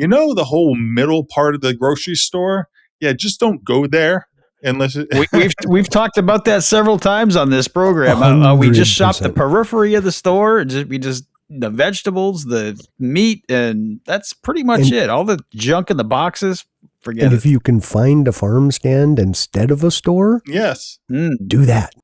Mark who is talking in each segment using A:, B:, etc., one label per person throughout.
A: the whole middle part of the grocery store? Yeah, just don't go there unless
B: we've talked about that several times on this program. We just shop the periphery of the store. The vegetables, the meat, and that's pretty much it. All the junk in the boxes, forget it.
C: And if you can find a farm stand instead of a store,
A: yes,
C: do that.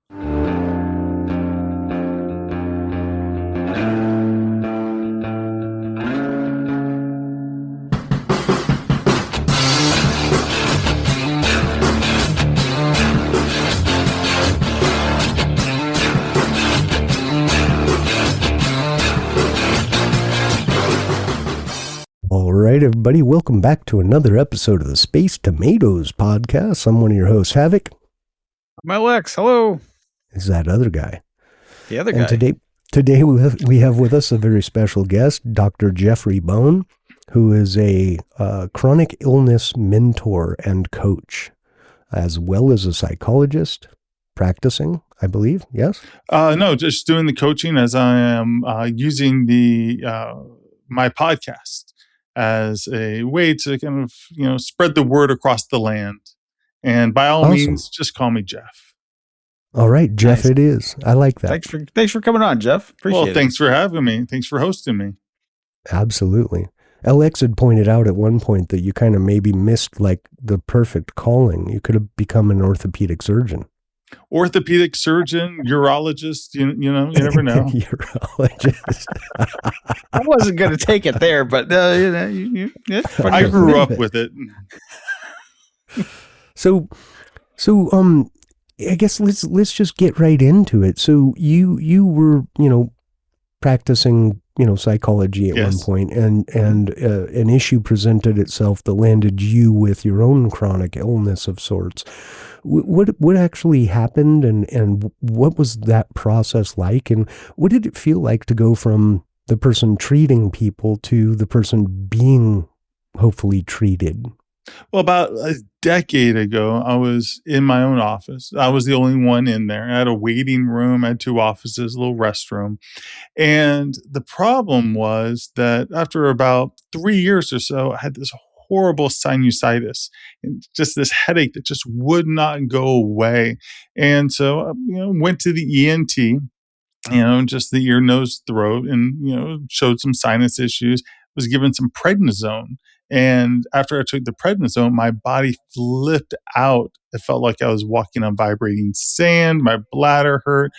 C: All right, everybody, welcome back to another episode of the Space Tomatoes podcast. I'm one of your hosts, Havok.
B: I'm Alex. Hello.
C: Is that other guy?
B: The other guy.
C: And today we have with us a very special guest, Dr. Jeffrey Bone, who is a chronic illness mentor and coach, as well as a psychologist practicing, I believe. Yes?
A: No, just doing the coaching as I am using my podcast as a way to kind of, spread the word across the land. And by all means, just call me Jeff.
C: All right, Jeff, nice. It is. I like that.
B: Thanks for coming on, Jeff. Appreciate it.
A: Well, thanks for having me. Thanks for hosting me.
C: Absolutely. LX had pointed out at one point that you kind of maybe missed like the perfect calling. You could have become an orthopedic surgeon.
A: Orthopedic surgeon, urologist, you never know.
C: Urologist.
B: I wasn't going to take it there, but
A: I grew up with it.
C: So, I guess let's just get right into it. So you were, practicing, psychology at one point, and an issue presented itself that landed you with your own chronic illness of sorts. What actually happened, and what was that process like, and what did it feel like to go from the person treating people to the person being hopefully treated?
A: Well, about a decade ago, I was in my own office. I was the only one in there. I had a waiting room, I had two offices, a little restroom. And the problem was that after about 3 years or so, I had this horrible sinusitis and just this headache that just would not go away. And so, went to the ENT, just the ear, nose, throat, and, showed some sinus issues, was given some prednisone. And after I took the prednisone, my body flipped out. It felt like I was walking on vibrating sand. My bladder hurt.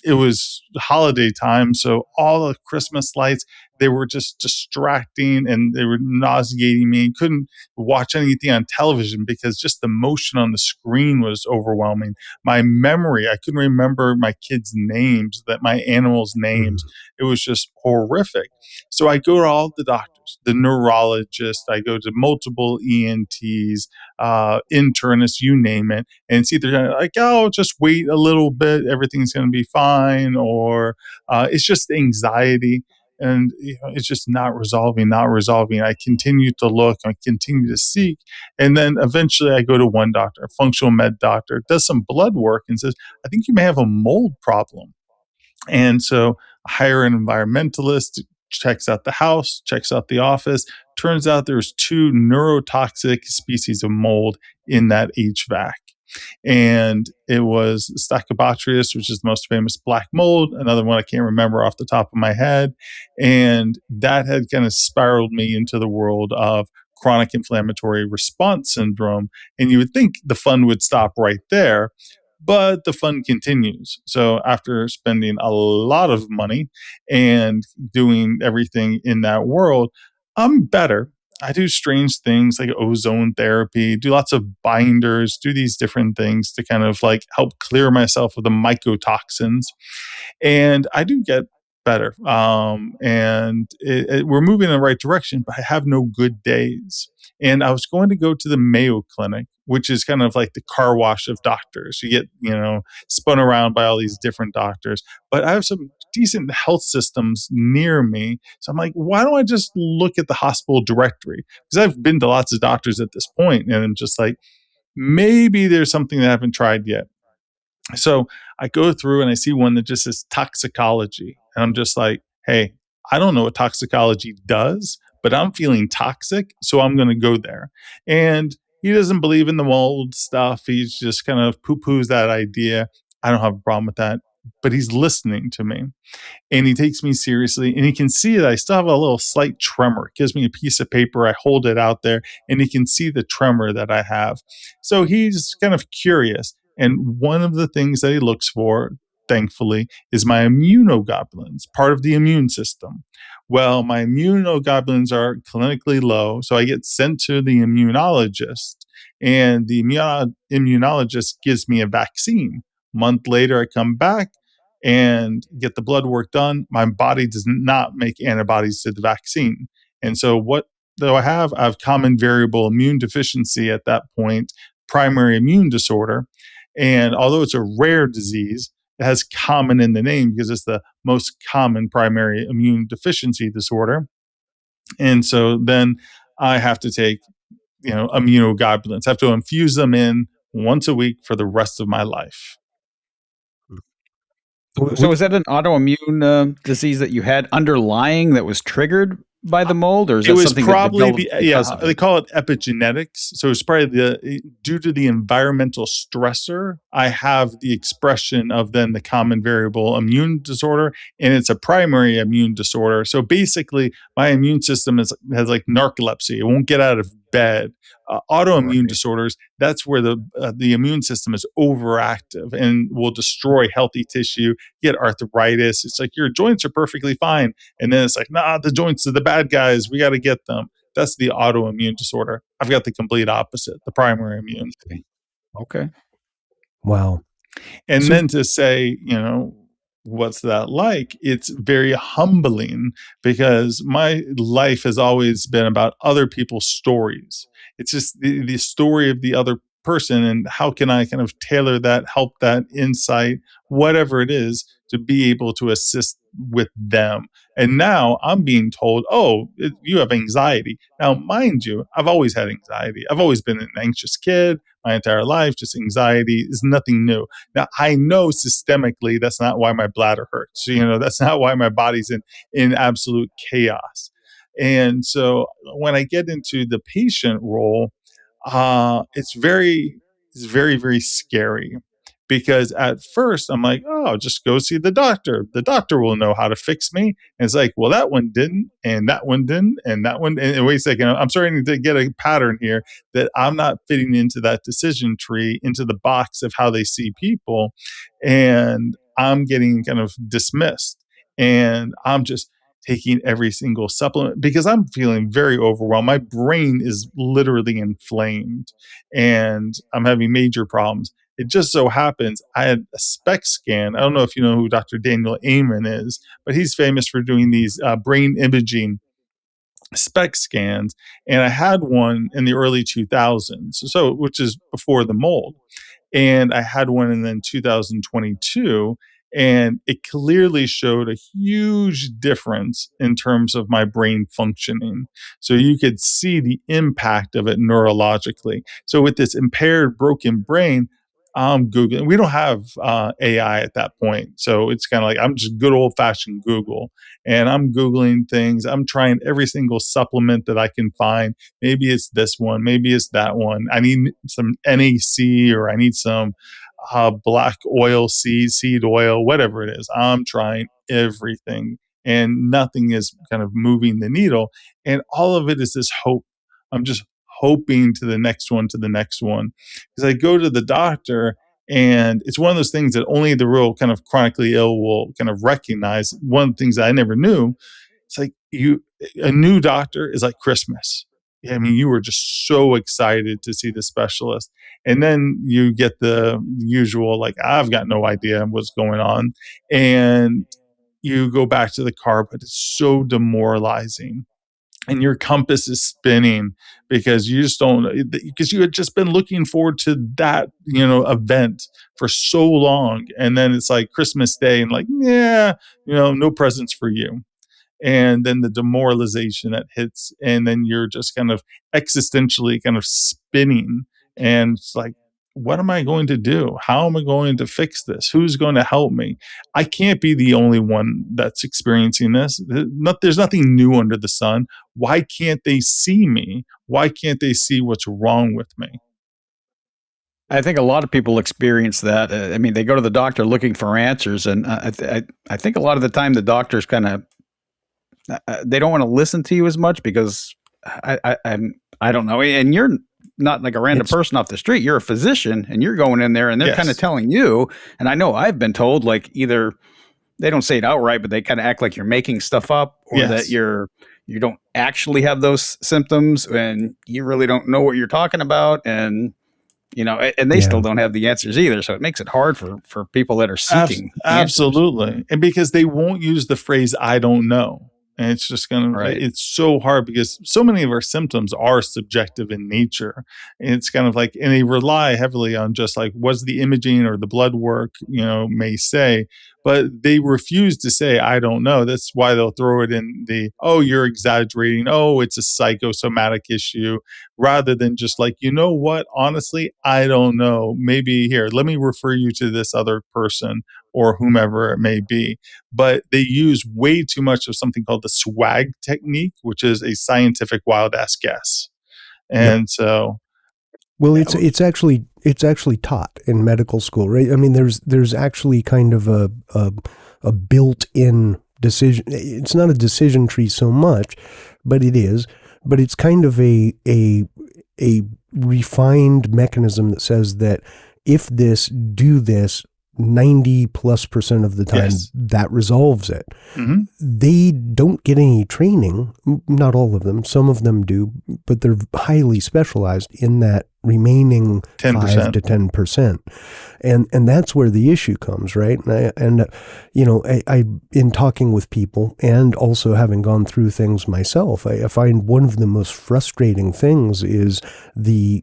A: It was holiday time, so all the Christmas lights, they were just distracting and they were nauseating me. Couldn't watch anything on television because just the motion on the screen was overwhelming. My memory, I couldn't remember my kids' names, my animals' names. It was just horrific. So I go to all the doctors, the neurologist, I go to multiple ENTs, internists, you name it, and see they're like, oh, just wait a little bit, everything's going to be fine, or it's just anxiety. And it's just not resolving. I continue to look, I continue to seek. And then eventually I go to one doctor, a functional med doctor, does some blood work and says, I think you may have a mold problem. And so I hire an environmentalist, checks out the house, checks out the office. Turns out there's 2 neurotoxic species of mold in that HVAC. And it was Stachybotrys, which is the most famous black mold. Another one I can't remember off the top of my head. And that had kind of spiraled me into the world of chronic inflammatory response syndrome. And you would think the fun would stop right there, but the fun continues. So after spending a lot of money and doing everything in that world, I'm better. I do strange things like ozone therapy, do lots of binders, do these different things to kind of like help clear myself of the mycotoxins. And I do get better. And we're moving in the right direction, but I have no good days. And I was going to go to the Mayo Clinic, which is kind of like the car wash of doctors. You get, spun around by all these different doctors. But I have some decent health systems near me. So I'm like, why don't I just look at the hospital directory? Because I've been to lots of doctors at this point, and I'm just like, maybe there's something that I haven't tried yet. So I go through and I see one that just says toxicology. And I'm just like, hey, I don't know what toxicology does, but I'm feeling toxic, so I'm going to go there. And he doesn't believe in the mold stuff. He's just kind of poo-poos that idea. I don't have a problem with that, but he's listening to me and he takes me seriously, and he can see that I still have a little slight tremor. It gives me a piece of paper, I hold it out there, and he can see the tremor that I have. So he's kind of curious. And one of the things that he looks for, thankfully, is my immunoglobulins, part of the immune system. Well, my immunoglobulins are clinically low, so I get sent to the immunologist, and the immunologist gives me a vaccine. Month later, I come back and get the blood work done. My body does not make antibodies to the vaccine. And so what do I have? I have common variable immune deficiency at that point, primary immune disorder. And although it's a rare disease, it has common in the name because it's the most common primary immune deficiency disorder. And so then I have to take, immunoglobulins. I have to infuse them in once a week for the rest of my life.
B: So is that an autoimmune disease that you had underlying that was triggered by the mold, or is that something
A: probably
B: that developed because of it?
A: they call it epigenetics. So it's probably due to the environmental stressor, I have the expression of then the common variable immune disorder, and it's a primary immune disorder. So basically, my immune system has like narcolepsy; it won't get out of bed. Autoimmune disorders, that's where the immune system is overactive and will destroy healthy tissue. You get arthritis. It's like your joints are perfectly fine, and then it's like, nah, the joints are the bad guys. We got to get them. That's the autoimmune disorder. I've got the complete opposite, the primary immune.
B: Okay.
C: Wow.
A: And then to say, what's that like? It's very humbling because my life has always been about other people's stories. It's just the story of the other person, and how can I kind of tailor that, help that insight, whatever it is, to be able to assist with them. And now I'm being told, you have anxiety. Now, mind you, I've always had anxiety. I've always been an anxious kid my entire life. Just anxiety is nothing new. Now, I know systemically that's not why my bladder hurts. That's not why my body's in absolute chaos. And so when I get into the patient role, it's very, very scary, because at first I'm like, just go see the doctor. The doctor will know how to fix me. And it's like, well, that one didn't, and that one didn't, and that one. And wait a second, I'm starting to get a pattern here that I'm not fitting into that decision tree, into the box of how they see people. And I'm getting kind of dismissed. And I'm just taking every single supplement because I'm feeling very overwhelmed. My brain is literally inflamed and I'm having major problems. It just so happens I had a SPECT scan. I don't know if you know who Dr. Daniel Amen is, but he's famous for doing these brain imaging SPECT scans. And I had one in the early 2000s, so which is before the mold. And I had one in then 2022, and it clearly showed a huge difference in terms of my brain functioning. So you could see the impact of it neurologically. So with this impaired, broken brain, I'm Googling. We don't have AI at that point. So it's kind of like I'm just good old fashioned Google, and I'm Googling things. I'm trying every single supplement that I can find. Maybe it's this one, maybe it's that one. I need some NAC, or I need some black oil seed oil, whatever it is. I'm trying everything, and nothing is kind of moving the needle. And all of it is this hope. I'm just hoping to the next one, because I go to the doctor, and it's one of those things that only the real kind of chronically ill will kind of recognize. One of the things that I never knew, it's like a new doctor is like Christmas. I mean, you were just so excited to see the specialist. And then you get the usual, like, I've got no idea what's going on. And you go back to the car, but it's so demoralizing. And your compass is spinning because you just don't, because you had just been looking forward to that, event for so long. And then it's like Christmas Day, and like, yeah, no presents for you. And then the demoralization that hits, and then you're just kind of existentially kind of spinning. And it's like, what am I going to do? How am I going to fix this? Who's going to help me? I can't be the only one that's experiencing this. There's nothing new under the sun. Why can't they see me? Why can't they see what's wrong with me?
B: I think a lot of people experience that. I mean, they go to the doctor looking for answers, and I think a lot of the time the doctors kind of they don't want to listen to you as much because I don't know, and you're not like a random person off the street. You're a physician, and you're going in there, and they're kind of telling you. And I know I've been told, like, either they don't say it outright, but they kind of act like you're making stuff up, or that you don't actually have those symptoms, and you really don't know what you're talking about, and and they still don't have the answers either. So it makes it hard for people that are seeking
A: absolutely
B: answers.
A: And because they won't use the phrase "I don't know." And it's just it's so hard because so many of our symptoms are subjective in nature. And it's kind of like, and they rely heavily on just like, what's the imaging or the blood work, may say, but they refuse to say, I don't know. That's why they'll throw it in oh, you're exaggerating. Oh, it's a psychosomatic issue, rather than just like, what, honestly, I don't know. Maybe here, let me refer you to this other person or whomever it may be. But they use way too much of something called the swag technique, which is a scientific wild ass guess. And so,
C: well, it's actually taught in medical school, right? I mean, there's actually kind of a built-in decision. It's not a decision tree so much, but it is. But it's kind of a refined mechanism that says that if this, do this, 90+% of the time, that resolves it. Mm-hmm. They don't get any training, not all of them, some of them do, but they're highly specialized in that remaining 10%. 5 to 10%. And that's where the issue comes, right? And I in talking with people and also having gone through things myself, I find one of the most frustrating things is the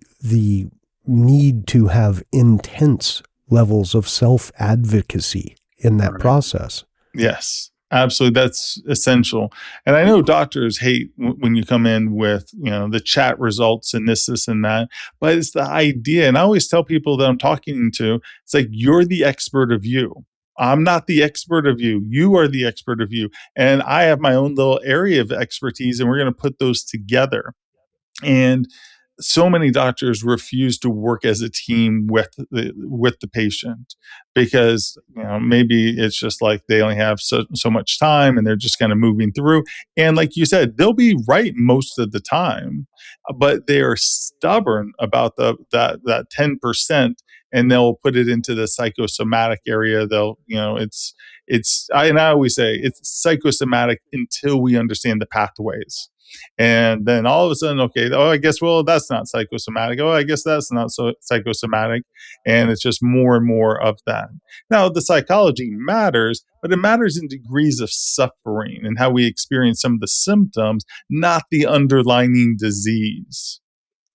C: need to have intense levels of self-advocacy in that process.
A: Yes, absolutely. That's essential. And I know doctors hate when you come in with, the chat results and this, and that, but it's the idea. And I always tell people that I'm talking to, it's like, you're the expert of you. I'm not the expert of you. You are the expert of you. And I have my own little area of expertise, and we're going to put those together. And so many doctors refuse to work as a team with the patient because maybe it's just like they only have so much time and they're just kind of moving through. And like you said, they'll be right most of the time, but they are stubborn about that 10%, and they'll put it into the psychosomatic area. They'll I always say it's psychosomatic until we understand the pathways. And then all of a sudden, okay, I guess, well, that's not psychosomatic. Oh, I guess that's not so psychosomatic. And it's just more and more of that. Now, the psychology matters, but it matters in degrees of suffering and how we experience some of the symptoms, not the underlying disease.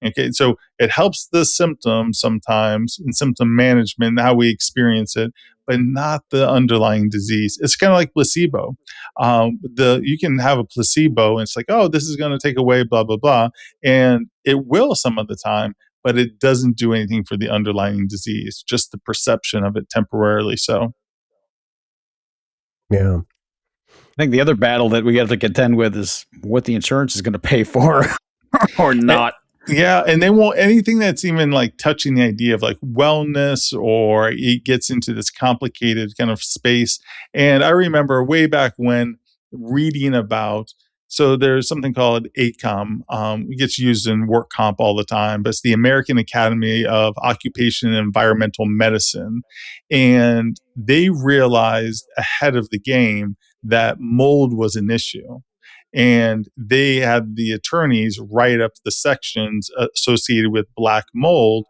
A: Okay, so it helps the symptoms sometimes in symptom management, how we experience it, but not the underlying disease. It's kind of like placebo. You can have a placebo, and it's like, oh, this is going to take away blah blah blah, and it will some of the time, but it doesn't do anything for the underlying disease. Just the perception of it temporarily. So,
C: yeah.
B: I think the other battle that we have to contend with is what the insurance is going to pay for or not.
A: Yeah, and they won't anything that's even like touching the idea of like wellness, or it gets into this complicated kind of space. And I remember way back when reading about, so there's something called ACOM. It gets used in work comp all the time, but it's the American Academy of Occupation and Environmental Medicine. And they realized ahead of the game that mold was an issue. And they had the attorneys write up the sections associated with black mold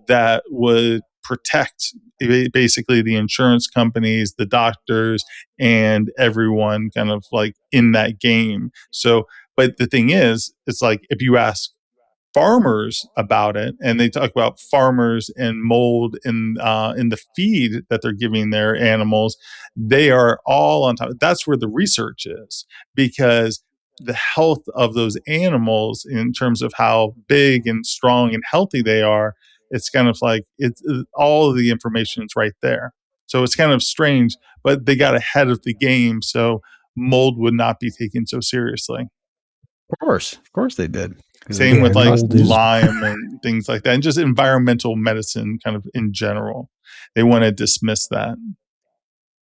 A: that would protect basically the insurance companies, the doctors, and everyone kind of like in that game. So, but the thing is, it's like if you ask farmers about it, and they talk about farmers and mold in the feed that they're giving their animals, they are all on top. That's where the research is, because the health of those animals in terms of how big and strong and healthy they are it's kind of like it's all of the information is right there. So it's kind of strange, but they got ahead of the game, so mold would not be taken so seriously.
B: Of course they did.
A: Same with like Lyme and things like that, and just environmental medicine kind of in general. They want to dismiss that.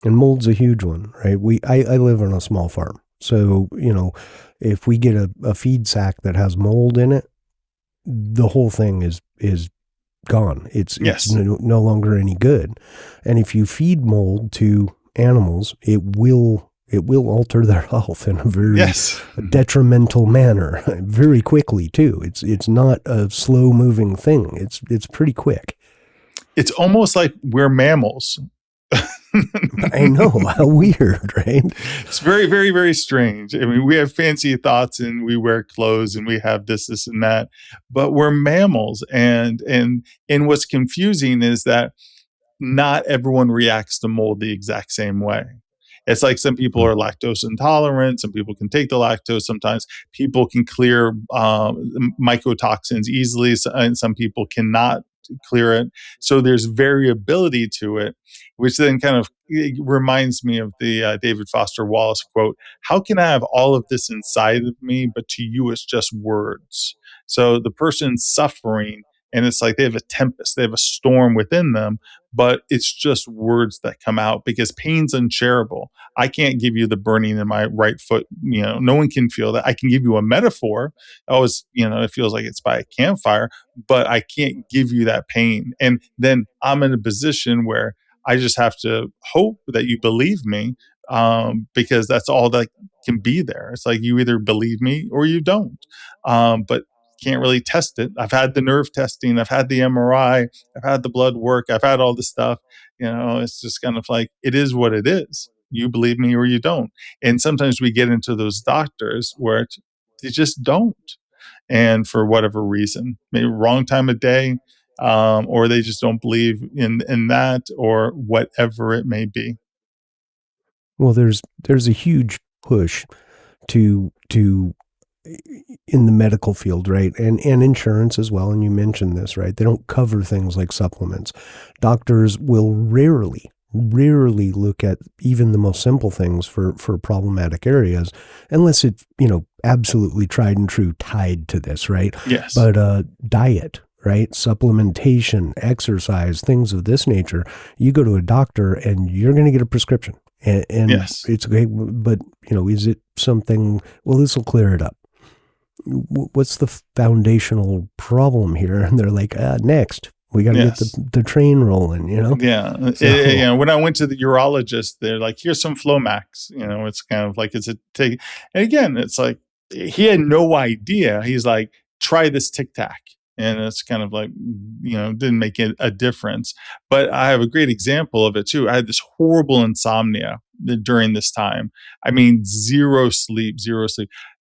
C: And mold's a huge one, right? I live on a small farm. So, if we get a feed sack that has mold in it, the whole thing is gone. It's no longer any good. And if you feed mold to animals, it will alter their health in a very detrimental manner very quickly too. It's not a slow moving thing. It's pretty quick.
A: It's almost like we're mammals.
C: I know, how weird, right?
A: It's very, very, very strange. I mean, we have fancy thoughts and we wear clothes and we have this and that, but we're mammals. And what's confusing is that not everyone reacts to mold the exact same way. It's like some people are lactose intolerant. Some people can take the lactose. Sometimes people can clear mycotoxins easily, and some people cannot clear it. So there's variability to it, which then kind of reminds me of the David Foster Wallace quote, "How can I have all of this inside of me, but to you it's just words?" So the person's suffering, and it's like they have a tempest, they have a storm within them, but it's just words that come out because pain's unshareable. I can't give you the burning in my right foot. No one can feel that. I can give you a metaphor. Always, it feels like it's by a campfire, but I can't give you that pain. And then I'm in a position where I just have to hope that you believe me, because that's all that can be there. It's like you either believe me or you don't. But can't really test it. I've had the nerve testing, I've had the MRI, I've had the blood work, I've had all the stuff. It's just kind of like, it is what it is. You believe me or you don't. And sometimes we get into those doctors where they just don't. And for whatever reason, maybe wrong time of day, or they just don't believe in that, or whatever it may be.
C: Well, there's a huge push to in the medical field, right? And insurance as well. And you mentioned this, right? They don't cover things like supplements. Doctors will rarely look at even the most simple things for problematic areas, unless it's, absolutely tried and true tied to this, right?
A: Yes.
C: But diet, right? Supplementation, exercise, things of this nature. You go to a doctor and you're going to get a prescription. And
A: yes.
C: It's okay, but, is it something, well, this will clear it up. What's the foundational problem here? And they're like, next, we got to get the train rolling,
A: Yeah. So, when I went to the urologist, they're like, here's some Flomax. It's kind of like, it's a take. And again, it's like, he had no idea. He's like, try this Tic Tac. And it's kind of like, didn't make a difference. But I have a great example of it too. I had this horrible insomnia during this time. I mean, zero sleep.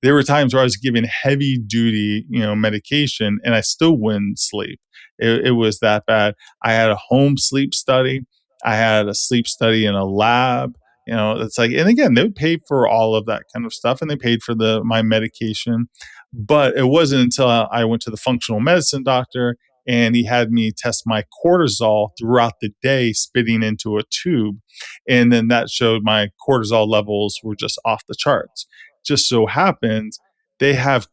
A: There were times where I was given heavy duty, medication, and I still wouldn't sleep. It was that bad. I had a home sleep study. I had a sleep study in a lab. It's like, and again, they would pay for all of that kind of stuff, and they paid for my medication. But it wasn't until I went to the functional medicine doctor and he had me test my cortisol throughout the day, spitting into a tube. And then that showed my cortisol levels were just off the charts. Just so happens they have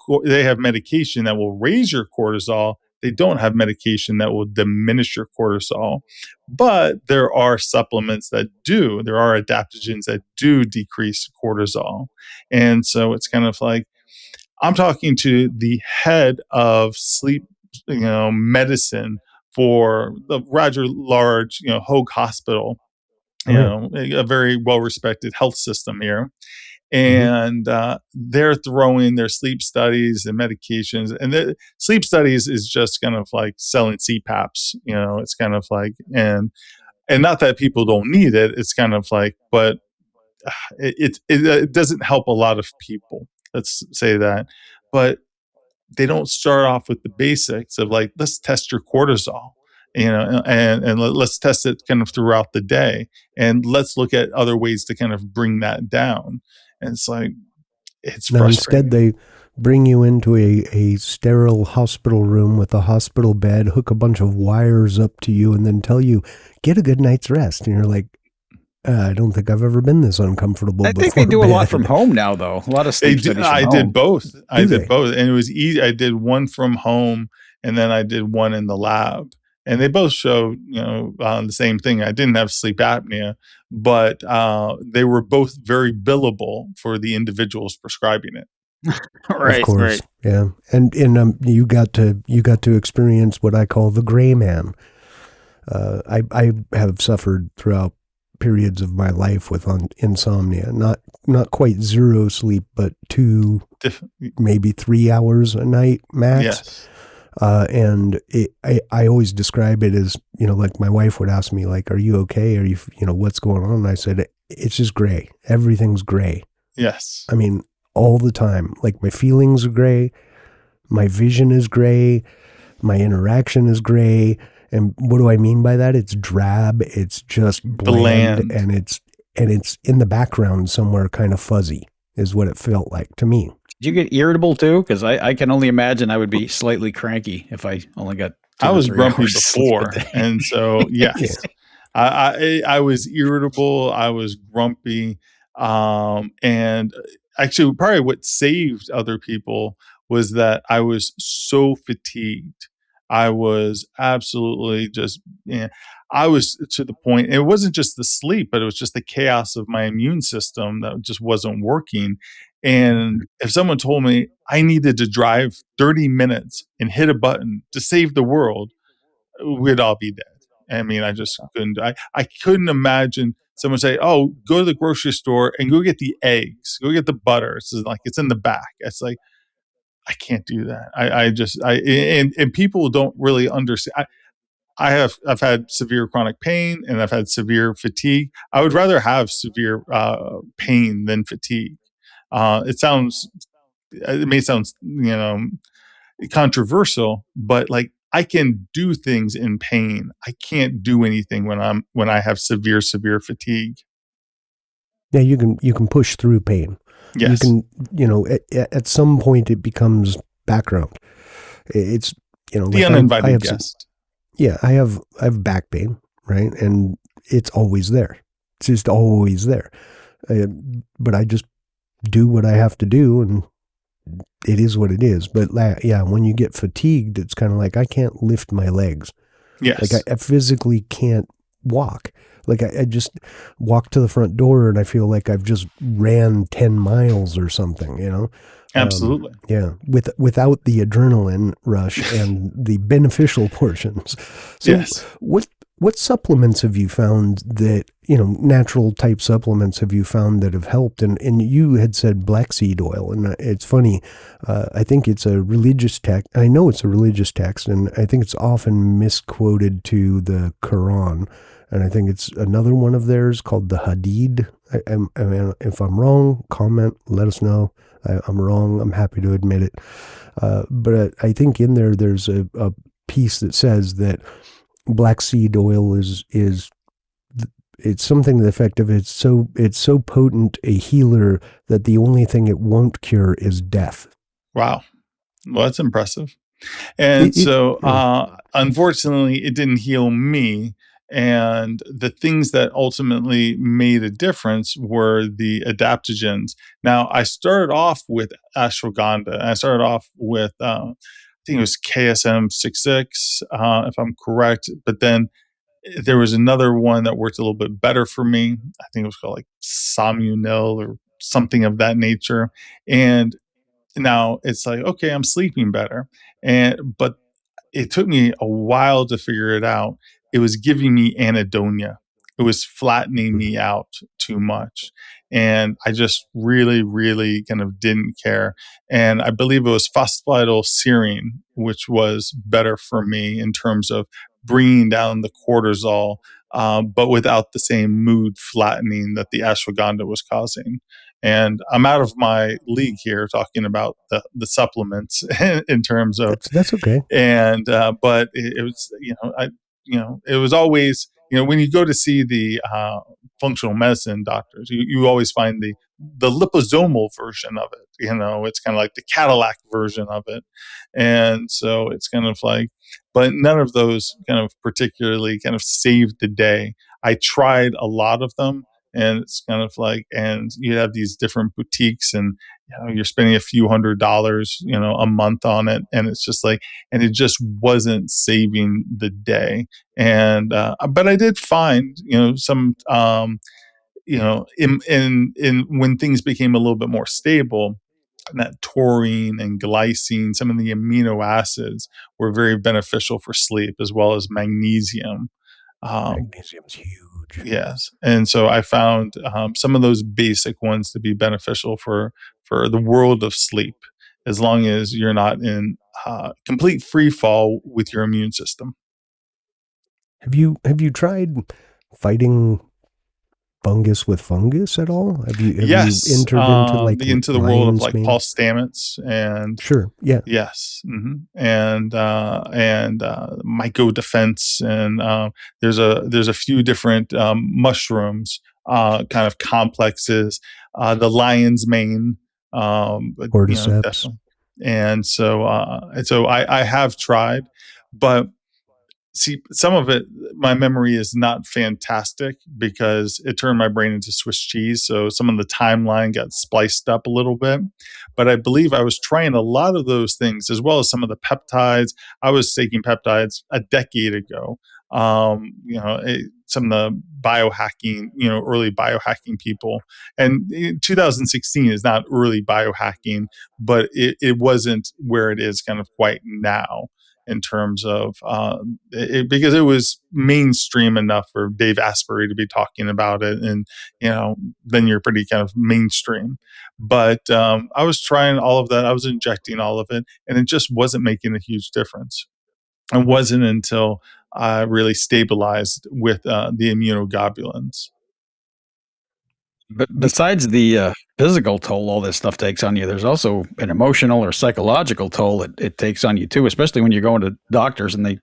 A: medication that will raise your cortisol. They don't have medication that will diminish your cortisol. But there are supplements that do. There are adaptogens that do decrease cortisol. And so it's kind of like, I'm talking to the head of sleep, medicine for the rather large, Hoag Hospital, a very well-respected health system here. And they're throwing their sleep studies and medications. And the sleep studies is just kind of like selling CPAPs. It's kind of like, and not that people don't need it. It's kind of like, but it doesn't help a lot of people. Let's say that. But they don't start off with the basics of like, let's test your cortisol, and let's test it kind of throughout the day. And let's look at other ways to kind of bring that down. And it's like, it's frustrating.
C: Instead, bring you into a sterile hospital room with a hospital bed, hook a bunch of wires up to you, and then tell you, get a good night's rest. And you're like, I don't think I've ever been this uncomfortable before.
B: I think they do a lot from home now, though. A lot of sleep studies from home.
A: Did both. I did both. And it was easy. I did one from home, and then I did one in the lab. And they both showed, the same thing. I didn't have sleep apnea, but they were both very billable for the individuals prescribing it.
B: Right,
C: of course,
B: right.
C: Yeah, and you got to experience what I call the gray man. I have suffered throughout periods of my life with insomnia, not quite zero sleep, but 2, maybe 3 hours a night max.
A: Yes.
C: And I always describe it as, like my wife would ask me, like, are you okay? Are you, what's going on? And I said, it's just gray. Everything's gray.
A: Yes.
C: I mean, all the time. Like my feelings are gray. My vision is gray. My interaction is gray. And what do I mean by that? It's drab. It's just bland. And it's in the background somewhere, kind of fuzzy is what it felt like to me.
B: Did you get irritable too? Because I can only imagine I would be slightly cranky if I only got 2
A: I
B: or
A: was
B: 3
A: grumpy
B: hours of sleep a
A: before.
B: day.
A: And so, yes, I was irritable. I was grumpy. And actually, probably what saved other people was that I was so fatigued. I was absolutely just, I was to the point, it wasn't just the sleep, but it was just the chaos of my immune system that just wasn't working. And if someone told me I needed to drive 30 minutes and hit a button to save the world, we'd all be dead. I mean, I just couldn't, I couldn't imagine someone say, oh, go to the grocery store and go get the eggs, go get the butter. It's like, it's in the back. It's like, I can't do that. And people don't really understand. I've had severe chronic pain and I've had severe fatigue. I would rather have severe pain than fatigue. It may sound, controversial, but like I can do things in pain. I can't do anything when I have severe fatigue.
C: Yeah, you can push through pain.
A: Yes.
C: You can, at some point it becomes background. It's,
A: the uninvited guest.
C: I have back pain, right? And it's always there. It's just always there. But I just do what I have to do, and it is what it is. But when you get fatigued, it's kind of like I can't lift my legs.
A: Yes.
C: Like I physically can't walk. Like I just walk to the front door and I feel like I've just ran 10 miles or something,
A: Absolutely.
C: Without the adrenaline rush and the beneficial portions. So
A: yes.
C: What supplements have you found that, natural type supplements have you found that have helped? And you had said black seed oil, and it's funny. I think it's a religious text. I know it's a religious text, and I think it's often misquoted to the Quran. And I think it's another one of theirs called the Hadid. I mean, if I'm wrong, comment, let us know. I'm wrong. I'm happy to admit it. But I think in there's a piece that says that black seed oil is it's something to the effect of it's so potent a healer that the only thing it won't cure is death.
A: Wow. Well, that's impressive. And unfortunately, it didn't heal me. And the things that ultimately made a difference were the adaptogens. Now, I started off with ashwagandha. I started off with, I think it was KSM 66, if I'm correct. But then there was another one that worked a little bit better for me. I think it was called like Samunil or something of that nature. And now it's like, okay, I'm sleeping better. But it took me a while to figure it out. It was giving me anhedonia. It was flattening me out too much. And I just really, really kind of didn't care. And I believe it was phosphatidylserine, which was better for me in terms of bringing down the cortisol, but without the same mood flattening that the ashwagandha was causing. And I'm out of my league here talking about the supplements in terms of
C: that's okay.
A: And but it was it was always when you go to see the functional medicine doctors, you always find the liposomal version of it. It's kind of like the Cadillac version of it. And so it's kind of like, but none of those kind of particularly kind of saved the day. I tried a lot of them, and it's kind of like, and you have these different boutiques, and you're spending a few $100s, a month on it, and it's just like, and it just wasn't saving the day. And but I did find, some, in when things became a little bit more stable, that taurine and glycine, some of the amino acids, were very beneficial for sleep, as well as magnesium.
C: Magnesium's huge.
A: Yes, and so I found some of those basic ones to be beneficial for the world of sleep, as long as you're not in complete free fall with your immune system.
C: Have you tried fighting fungus with fungus at all? Have you
A: Yes,
C: entered into like
A: into the world of like Paul Stamets and
C: sure, yeah,
A: yes, and Myco Defense, and there's a few different mushrooms kind of complexes, the lion's mane,
C: cordyceps,
A: and so I have tried, but see, some of it, my memory is not fantastic because it turned my brain into Swiss cheese. So some of the timeline got spliced up a little bit. But I believe I was trying a lot of those things, as well as some of the peptides. I was taking peptides a decade ago. Some of the biohacking, early biohacking people. And 2016 is not early biohacking, but it wasn't where it is kind of quite now, in terms of because it was mainstream enough for Dave Asprey to be talking about it, and then you're pretty kind of mainstream. But I was trying all of that. I was injecting all of it, and it just wasn't making a huge difference. It wasn't until I really stabilized with the immunoglobulins.
B: But besides the physical toll all this stuff takes on you, there's also an emotional or psychological toll it takes on you too, especially when you're going to doctors and they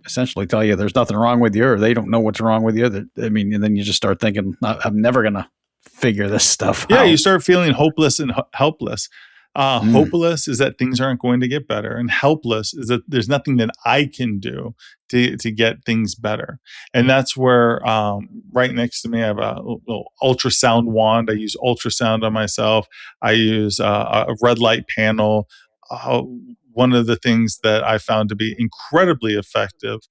B: essentially tell you there's nothing wrong with you, or they don't know what's wrong with you. And then you just start thinking, I'm never going to figure this stuff out.
A: Yeah, you start feeling hopeless and helpless. Hopeless is that things aren't going to get better, and helpless is that there's nothing that I can do to get things better. And that's where right next to me, I have a little ultrasound wand. I use ultrasound on myself. I use a red light panel. One of the things that I found to be incredibly effective,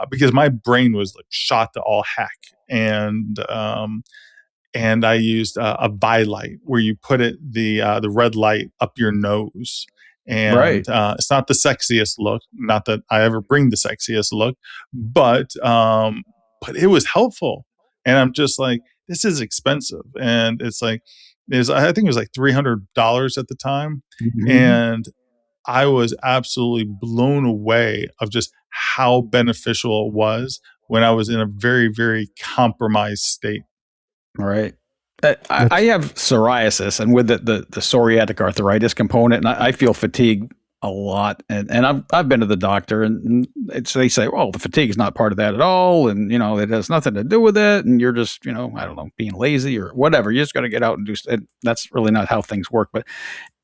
A: because my brain was like shot to all heck, and I used a light where you put the red light up your nose. And
B: right.
A: It's not the sexiest look. Not that I ever bring the sexiest look, but it was helpful. And I'm just like, this is expensive, and it's like, I think it was like $300 at the time, and I was absolutely blown away of just how beneficial it was when I was in a very, very compromised state.
B: Right. I have psoriasis, and with the psoriatic arthritis component, and I feel fatigue a lot. And I've been to the doctor, and they say, well, the fatigue is not part of that at all, and it has nothing to do with it, and you're just I don't know, being lazy or whatever. You just got to get out and do. And that's really not how things work. But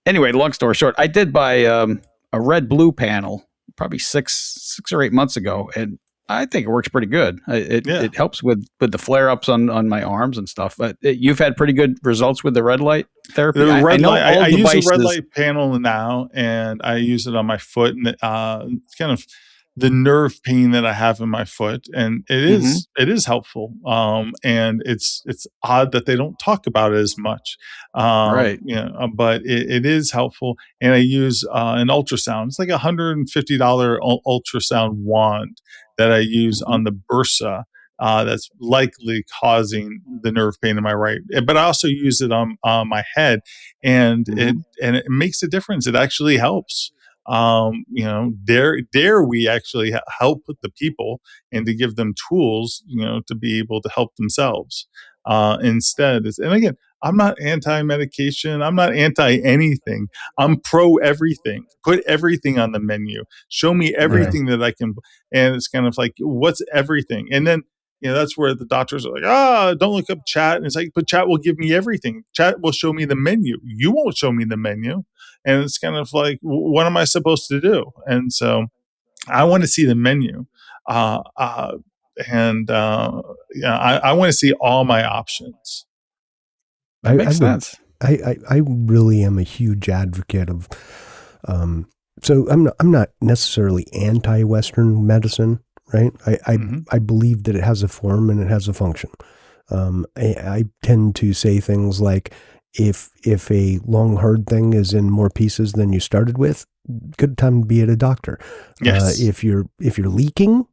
B: anyway, long story short, I did buy a red blue panel probably 6 or 8 months ago, and I think it works pretty good. It helps with the flare-ups on my arms and stuff. But you've had pretty good results with the red light therapy.
A: I use a red light panel now, and I use it on my foot, and it's kind of the nerve pain that I have in my foot, and it is helpful. And it's odd that they don't talk about it as much,
B: right?
A: But it is helpful. And I use an ultrasound. It's like $150 ultrasound wand that I use on the bursa. That's likely causing the nerve pain in my right, but I also use it on my head, and it makes a difference. It actually helps. Dare we actually help the people and to give them tools, to be able to help themselves. Instead, and again, I'm not anti-medication. I'm not anti-anything. I'm pro everything. Put everything on the menu. Show me everything that I can. And it's kind of like, what's everything? And then That's where the doctors are like, don't look up chat. And it's like, but chat will give me everything. Chat will show me the menu. You won't show me the menu. And it's kind of like, what am I supposed to do? And so I want to see the menu. I want to see all my options.
B: That makes sense.
C: I really am a huge advocate of, so I'm not necessarily anti-Western medicine, right? I believe that it has a form and it has a function. I tend to say things like, if a long, hard thing is in more pieces than you started with, good time to be at a doctor.
A: Yes.
C: If you're leaking,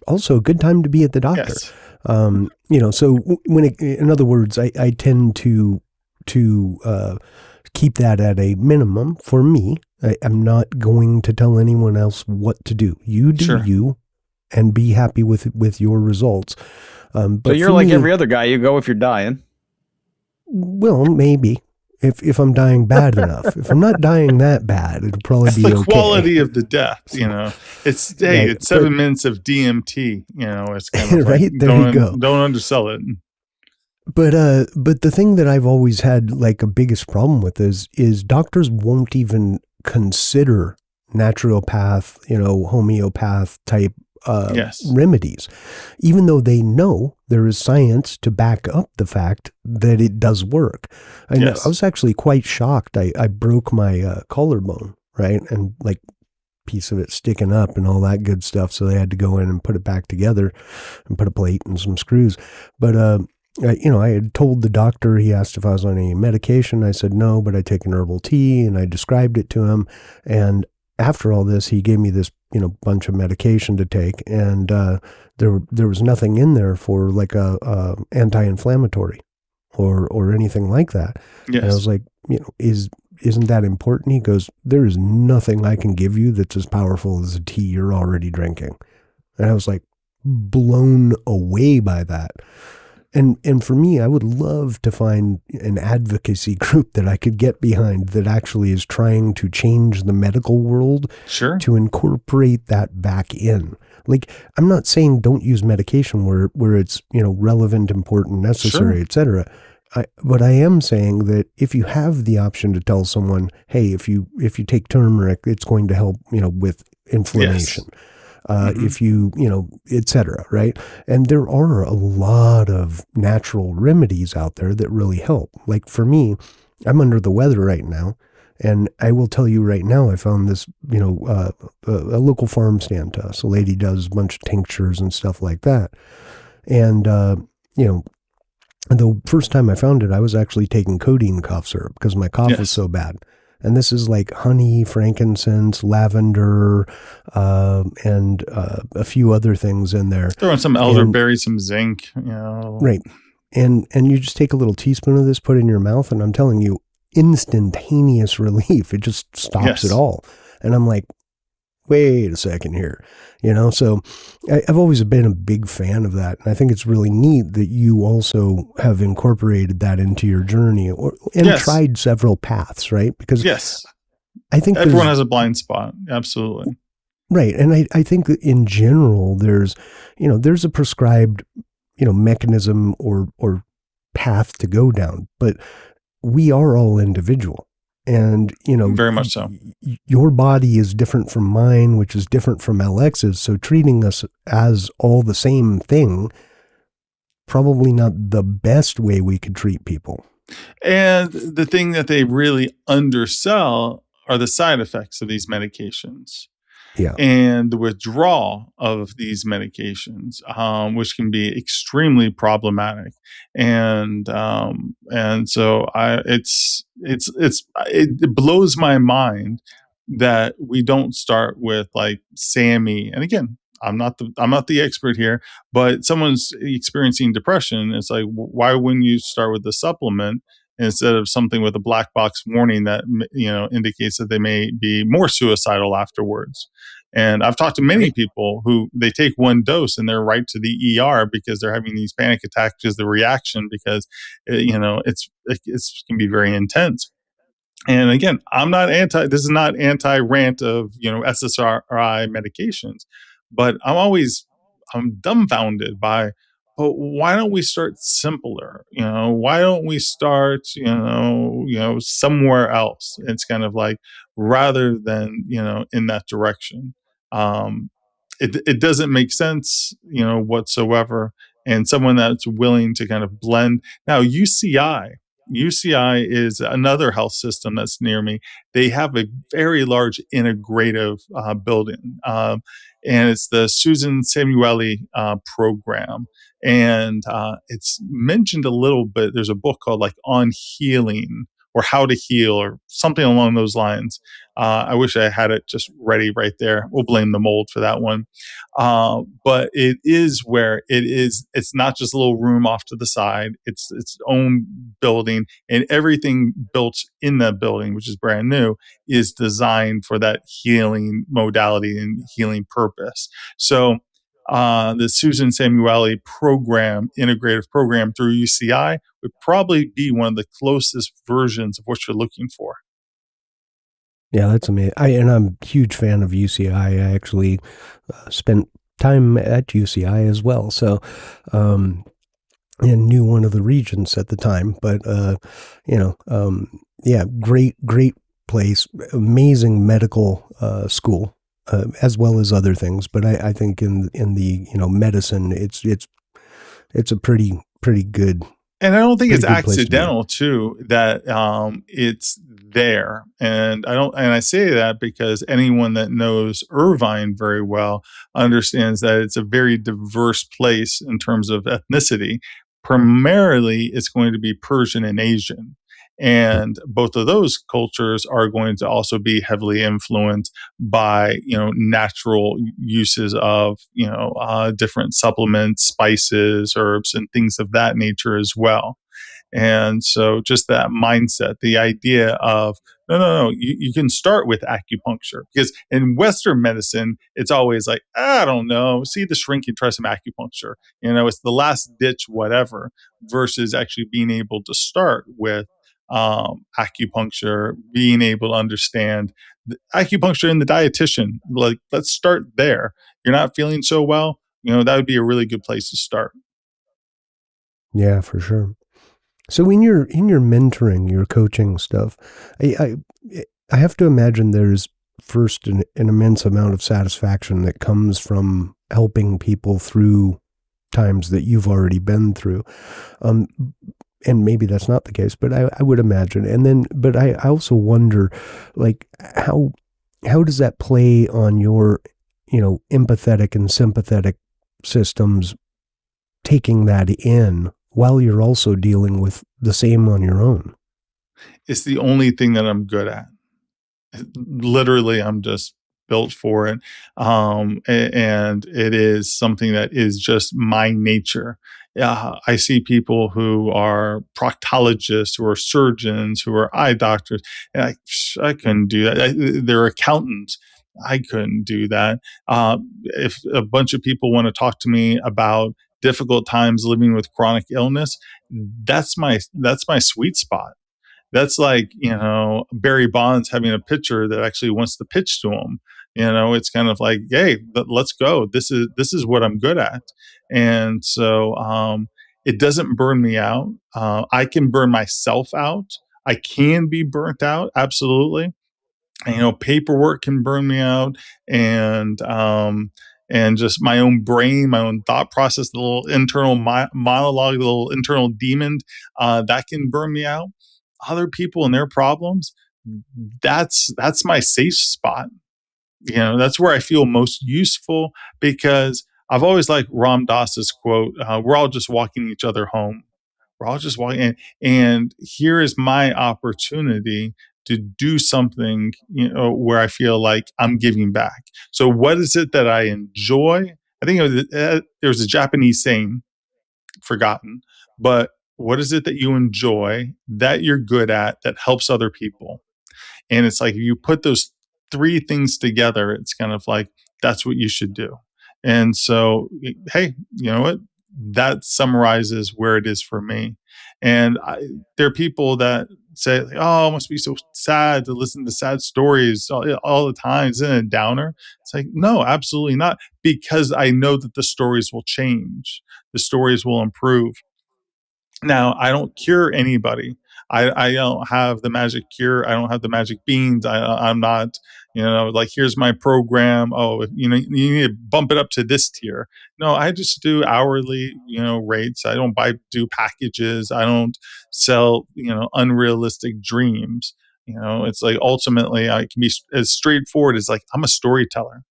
C: also a good time to be at the doctor.
A: Yes.
C: So in other words, I tend to keep that at a minimum for me. I'm not going to tell anyone else what to do. You do you, and be happy with your results. But
B: so you're like every other guy. You go if you're dying.
C: Well, maybe if I'm dying bad enough. If I'm not dying that bad, it'll probably be
A: the
C: okay.
A: Quality of the death. It's it's 7 minutes of DMT. It's kind of
C: right
A: like,
C: there. You go.
A: Don't undersell it.
C: But the thing that I've always had like a biggest problem with is doctors won't even consider naturopath, homeopath type remedies, even though they know there is science to back up the fact that it does work. I was actually quite shocked. I broke my collarbone, right, and like piece of it sticking up and all that good stuff. So they had to go in and put it back together and put a plate and some screws. But I had told the doctor, he asked if I was on any medication. I said no, but I take an herbal tea, and I described it to him. And after all this, he gave me this, bunch of medication to take, and there was nothing in there for like a anti-inflammatory or anything like that.
A: Yes.
C: And I was like, isn't that important? He goes, there is nothing I can give you that's as powerful as the tea you're already drinking. And I was like blown away by that. And for me, I would love to find an advocacy group that I could get behind that actually is trying to change the medical world to incorporate that back in. Like, I'm not saying don't use medication where it's, relevant, important, necessary, et cetera. But I am saying that if you have the option to tell someone, hey, if you take turmeric, it's going to help, with inflammation.
A: Yes.
C: If you, et cetera, right? And there are a lot of natural remedies out there that really help. Like for me, I'm under the weather right now, and I will tell you right now, I found this, a local farm stand to us. A lady does a bunch of tinctures and stuff like that. And, the first time I found it, I was actually taking codeine cough syrup because my cough was so bad. And this is like honey, frankincense, lavender, and a few other things in there.
A: Throw in some elderberry, some zinc,
C: Right. And you just take a little teaspoon of this, put it in your mouth, and I'm telling you, instantaneous relief. It just stops it all. And I'm like, wait a second here. So I've always been a big fan of that. And I think it's really neat that you also have incorporated that into your journey and tried several paths, right? Because I think
A: everyone has a blind spot. Absolutely.
C: Right. And I think that in general, there's a prescribed, mechanism or path to go down, but we are all individual. And,
A: very much so.
C: Your body is different from mine, which is different from LX's. So treating us as all the same thing, probably not the best way we could treat people.
A: And the thing that they really undersell are the side effects of these medications.
C: Yeah.
A: And the withdrawal of these medications, which can be extremely problematic. And so it blows my mind that we don't start with like SAMI. And again, I'm not the expert here, but someone's experiencing depression. It's like, why wouldn't you start with the supplement instead of something with a black box warning that indicates that they may be more suicidal afterwards? And I've talked to many people who they take one dose and they're right to the ER because they're having these panic attacks because the reaction, because it can be very intense. And again, this is not anti-rant of SSRI medications, but I'm dumbfounded by but why don't we start simpler? Why don't we start, somewhere else? It's kind of like, rather than, in that direction. Um, it doesn't make sense, whatsoever. And someone that's willing to kind of blend. Now, UCI is another health system that's near me. They have a very large integrative building, and it's the Susan Samueli program. And it's mentioned a little bit. There's a book called like On Healing or How to Heal or something along those lines. I wish I had it just ready right there. We'll blame the mold for that one. But it is where it is. It's not just a little room off to the side. It's its own building, and everything built in that building, which is brand new, is designed for that healing modality and healing purpose. So the Susan Samueli program, integrative program through UCI, would probably be one of the closest versions of what you're looking for.
C: Yeah, that's amazing. I'm a huge fan of UCI. I actually spent time at UCI as well. So, and knew one of the regents at the time. But, yeah, great place, amazing medical school. As well as other things, but I think in the medicine, it's a pretty good.
A: And I don't think it's accidental too that it's there. And I say that because anyone that knows Irvine very well understands that it's a very diverse place in terms of ethnicity. Primarily, it's going to be Persian and Asian. And both of those cultures are going to also be heavily influenced by, natural uses of, different supplements, spices, herbs, and things of that nature as well. And so just that mindset, the idea of, no, you can start with acupuncture, because in Western medicine, it's always like, I don't know, see the shrink and try some acupuncture. It's the last ditch, whatever, versus actually being able to start with acupuncture, being able to understand the acupuncture and the dietitian. Like, let's start there. You're not feeling so well, that would be a really good place to start.
C: Yeah, for sure. So in your mentoring, your coaching stuff, I have to imagine there's first an immense amount of satisfaction that comes from helping people through times that you've already been through. And maybe that's not the case, but I would imagine. And then, but I also wonder, like, how does that play on your, empathetic and sympathetic systems, taking that in while you're also dealing with the same on your own?
A: It's the only thing that I'm good at. Literally, I'm just built for it. And it is something that is just my nature. I see people who are proctologists, who are surgeons, who are eye doctors, and I couldn't do that. They're accountants. I couldn't do that. If a bunch of people want to talk to me about difficult times living with chronic illness, that's my sweet spot. That's like, Barry Bonds having a pitcher that actually wants to pitch to him. It's kind of like, hey, let's go. This is what I'm good at. And so it doesn't burn me out. I can burn myself out. I can be burnt out. Absolutely. And, paperwork can burn me out, and just my own brain, my own thought process, the little internal monologue, the little internal demon, that can burn me out. Other people and their problems, that's my safe spot. That's where I feel most useful, because I've always liked Ram Dass's quote, we're all just walking each other home. We're all just walking, and here is my opportunity to do something, where I feel like I'm giving back. So what is it that I enjoy? I think there was a Japanese saying, forgotten, but what is it that you enjoy, that you're good at, that helps other people? And it's like, if you put those three things together, it's kind of like, that's what you should do. And so, hey, you know what? that summarizes where it is for me. And there are people that say, like, oh, it must be so sad to listen to sad stories all the time. Isn't it a downer? It's like, no, absolutely not. Because I know that the stories will change, the stories will improve. Now, I don't cure anybody. I don't have the magic cure. I don't have the magic beans. I'm not, like, here's my program. Oh, you need to bump it up to this tier. No, I just do hourly, rates. I don't do packages. I don't sell, unrealistic dreams. It's like, ultimately I can be as straightforward as, like, I'm a storyteller.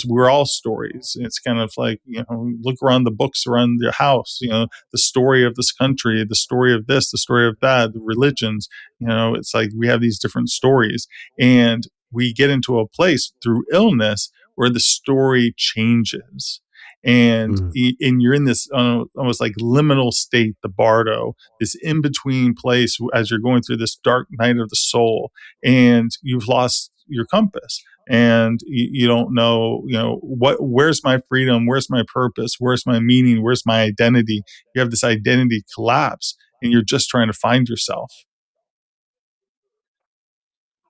A: We're all stories. It's kind of like, look around the books around your house, the story of this country, the story of this, the story of that, the religions, it's like we have these different stories. And we get into a place through illness where the story changes. And, and you're in this almost like liminal state, the bardo, this in between place as you're going through this dark night of the soul, and you've lost your compass. And you don't know, where's my freedom? Where's my purpose? Where's my meaning? Where's my identity? You have this identity collapse, and you're just trying to find yourself.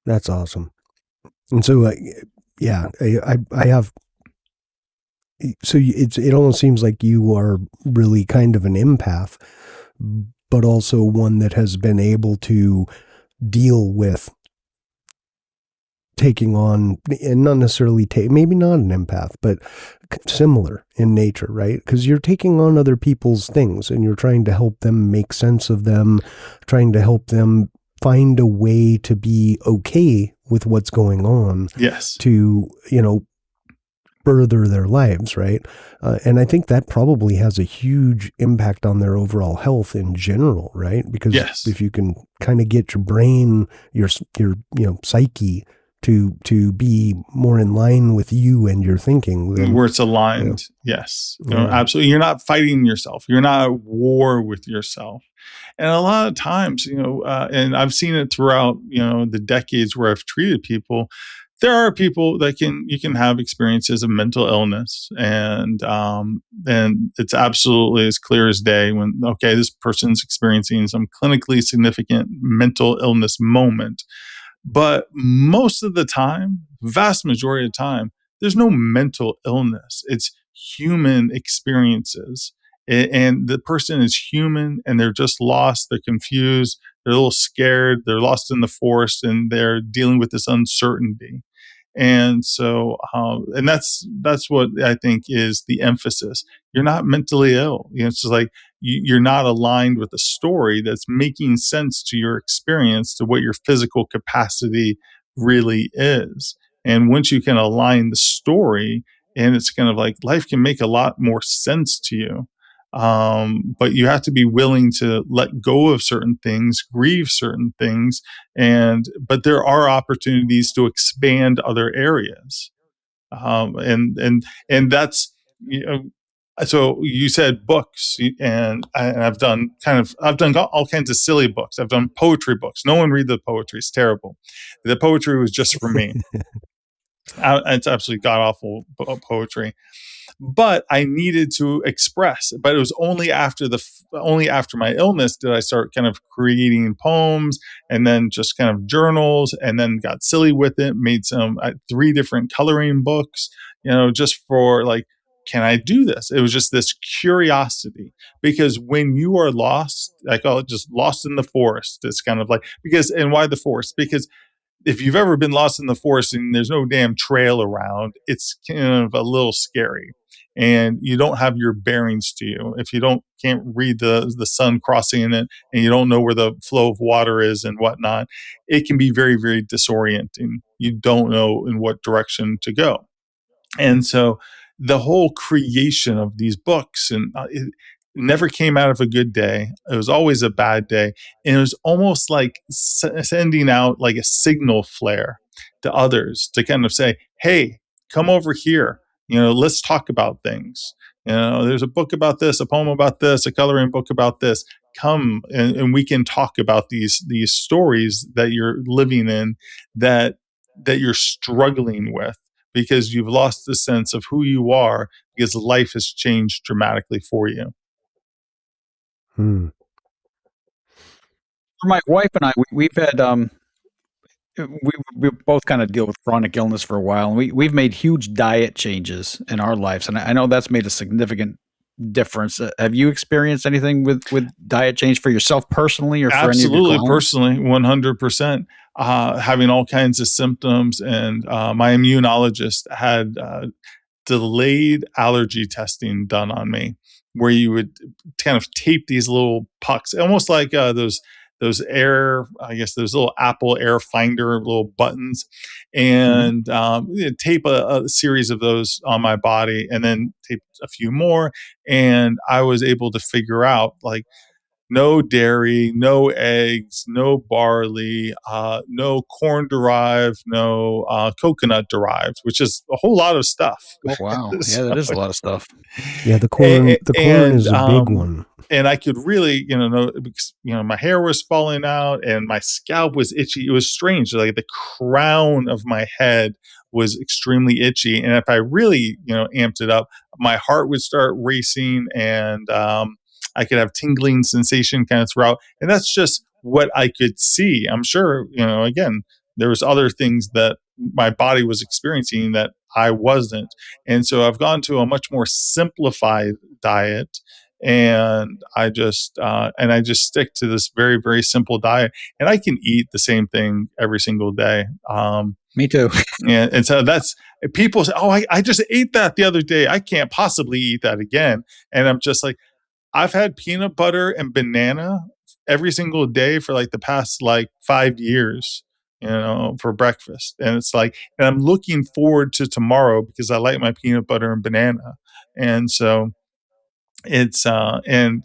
C: That's awesome. And so, yeah, I have. So it almost seems like you are really kind of an empath, but also one that has been able to deal with taking on, and not necessarily maybe not an empath, but similar in nature, right? Because you're taking on other people's things and you're trying to help them make sense of them, trying to help them find a way to be okay with what's going on.
A: Yes.
C: To, further their lives, right? And I think that probably has a huge impact on their overall health in general, right? Because if you can kind of get your brain, your psyche to be more in line with you and your thinking, then,
A: where it's aligned. Yes, absolutely. You're not fighting yourself. You're not at war with yourself. And a lot of times, and I've seen it throughout, the decades where I've treated people. There are people that you can have experiences of mental illness, and it's absolutely as clear as day when, okay, this person's experiencing some clinically significant mental illness moment. But most of the time, vast majority of the time, there's no mental illness. It's human experiences. And the person is human, and they're just lost. They're confused. They're a little scared. They're lost in the forest, and they're dealing with this uncertainty. And so, and that's what I think is the emphasis. You're not mentally ill. It's just like you're not aligned with a story that's making sense to your experience, to what your physical capacity really is. And once you can align the story, and it's kind of like life can make a lot more sense to you. But you have to be willing to let go of certain things, grieve certain things, but there are opportunities to expand other areas. And that's, so you said books, and I've done all kinds of silly books. I've done poetry books. No one read the poetry; it's terrible. The poetry was just for me. It's absolutely god awful poetry. But I needed to express. But it was only after my illness did I start kind of creating poems, and then just kind of journals, and then got silly with it. Made some 3 different coloring books, just for like, can I do this? It was just this curiosity, because when you are lost, I call it just lost in the forest. It's kind of like, and why the forest? Because if you've ever been lost in the forest and there's no damn trail around, it's kind of a little scary. And you don't have your bearings to you. If you can't read the sun crossing in it, and you don't know where the flow of water is and whatnot, it can be very, very disorienting. You don't know in what direction to go. And so the whole creation of these books, and it never came out of a good day. It was always a bad day. And it was almost like sending out like a signal flare to others to kind of say, hey, come over here. Let's talk about things. There's a book about this, a poem about this, a coloring book about this. Come and we can talk about these stories that you're living in, that you're struggling with. because you've lost the sense of who you are because life has changed dramatically for you.
C: Hmm.
B: For my wife and I, we've had we both kind of deal with chronic illness for a while, and we've made huge diet changes in our lives, and I know that's made a significant difference. Have you experienced anything with diet change for yourself personally, or for any of your
A: Absolutely,
B: clients?
A: personally, 100%. Having all kinds of symptoms, and my immunologist had delayed allergy testing done on me, where you would kind of tape these little pucks, almost like those air, I guess those little Apple Air Finder little buttons,
B: Mhm.
A: and tape a series of those on my body, and then tape a few more, and I was able to figure out like no dairy, no eggs, no barley, no corn derived, no coconut derived, which is a whole lot of stuff.
B: Oh wow, yeah,
A: So,
B: that is a lot of stuff.
C: Yeah, the
A: a-
C: corn
A: and
C: is a big one.
A: and I could really, know, because, my hair was falling out and my scalp was itchy. It was strange. Like the crown of my head was extremely itchy, and if I really, amped it up, my heart would start racing, and I could have tingling sensation kind of throughout. And that's just what I could see. I'm sure, again, there was other things that my body was experiencing that I wasn't. And so I've gone to a much more simplified diet, and I just stick to this very, very simple diet, and I can eat the same thing every single day.
B: Me too.
A: And so that's, people say, oh, I just ate that the other day, I can't possibly eat that again. And I'm just like, I've had peanut butter and banana every single day for like the past like 5 years, for breakfast. And it's like, and I'm looking forward to tomorrow because I like my peanut butter and banana. And so it's and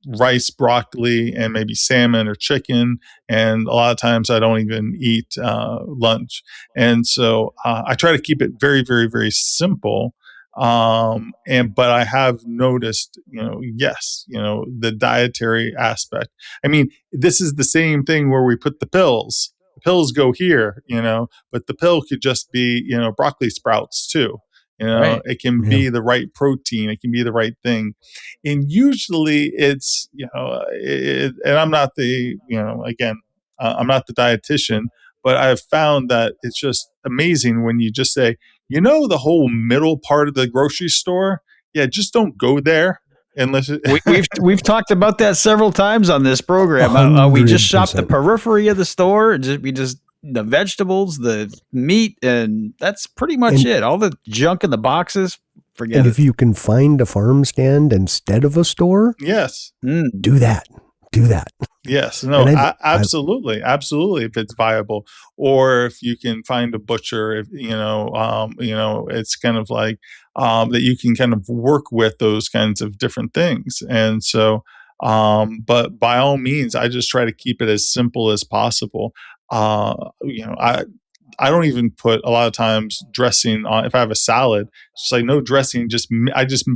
A: rice, broccoli, and maybe salmon or chicken, and a lot of times I don't even eat lunch. And so I try to keep it very, very, very simple. And but I have noticed, yes, the dietary aspect. I mean, this is the same thing where we put the pills go here, but the pill could just be, broccoli sprouts too.
B: Right.
A: It can
C: Yeah.
A: be the right protein, it can be the right thing. And usually it's, and I'm not the, again, I'm not the dietitian, but I've found that it's just amazing when you just say, the whole middle part of the grocery store, yeah, just don't go there unless it,
B: We've talked about that several times on this program. We just shop the
C: 100%.
B: periphery of the store. We just the vegetables, the meat, and that's pretty much
C: And-
B: it. All the junk in the boxes, forget
C: And
B: it.
C: if you can find a farm stand instead of a store,
A: yes.
C: do that. Do that.
A: Yes, no,
C: And I've-
A: absolutely, absolutely. If it's viable, or if you can find a butcher, if it's kind of like that you can kind of work with those kinds of different things. And so, but by all means, I just try to keep it as simple as possible. Uh, you know, I. I don't even put a lot of times dressing on if I have a salad. It's just like no dressing.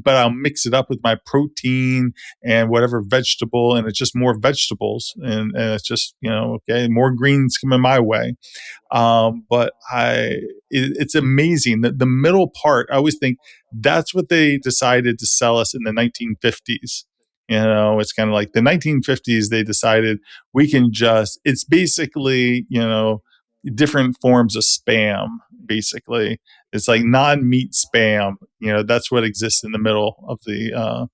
A: But I'll mix it up with my protein and whatever vegetable, and it's just more vegetables, and it's just okay, more greens coming my way. But it's amazing that the middle part. I always think that's what they decided to sell us in the 1950s. It's kind of like the 1950s. They decided we can just. It's basically different forms of spam. Basically, it's like non-meat spam. That's what exists in the middle of the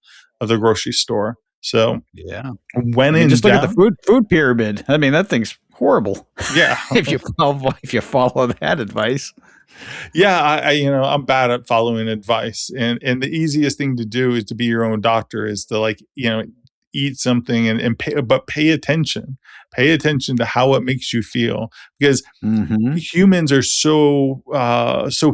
A: grocery store. So
B: Yeah.
A: when
B: I mean,
A: in
B: just look at the
A: doubt,
B: food pyramid. I mean, that thing's horrible.
A: yeah,
B: if you follow that advice.
A: yeah, I'm bad at following advice, and the easiest thing to do is to be your own doctor, is to like eat something and pay attention. Pay attention to how it makes you feel, because
B: Mm-hmm.
A: humans are so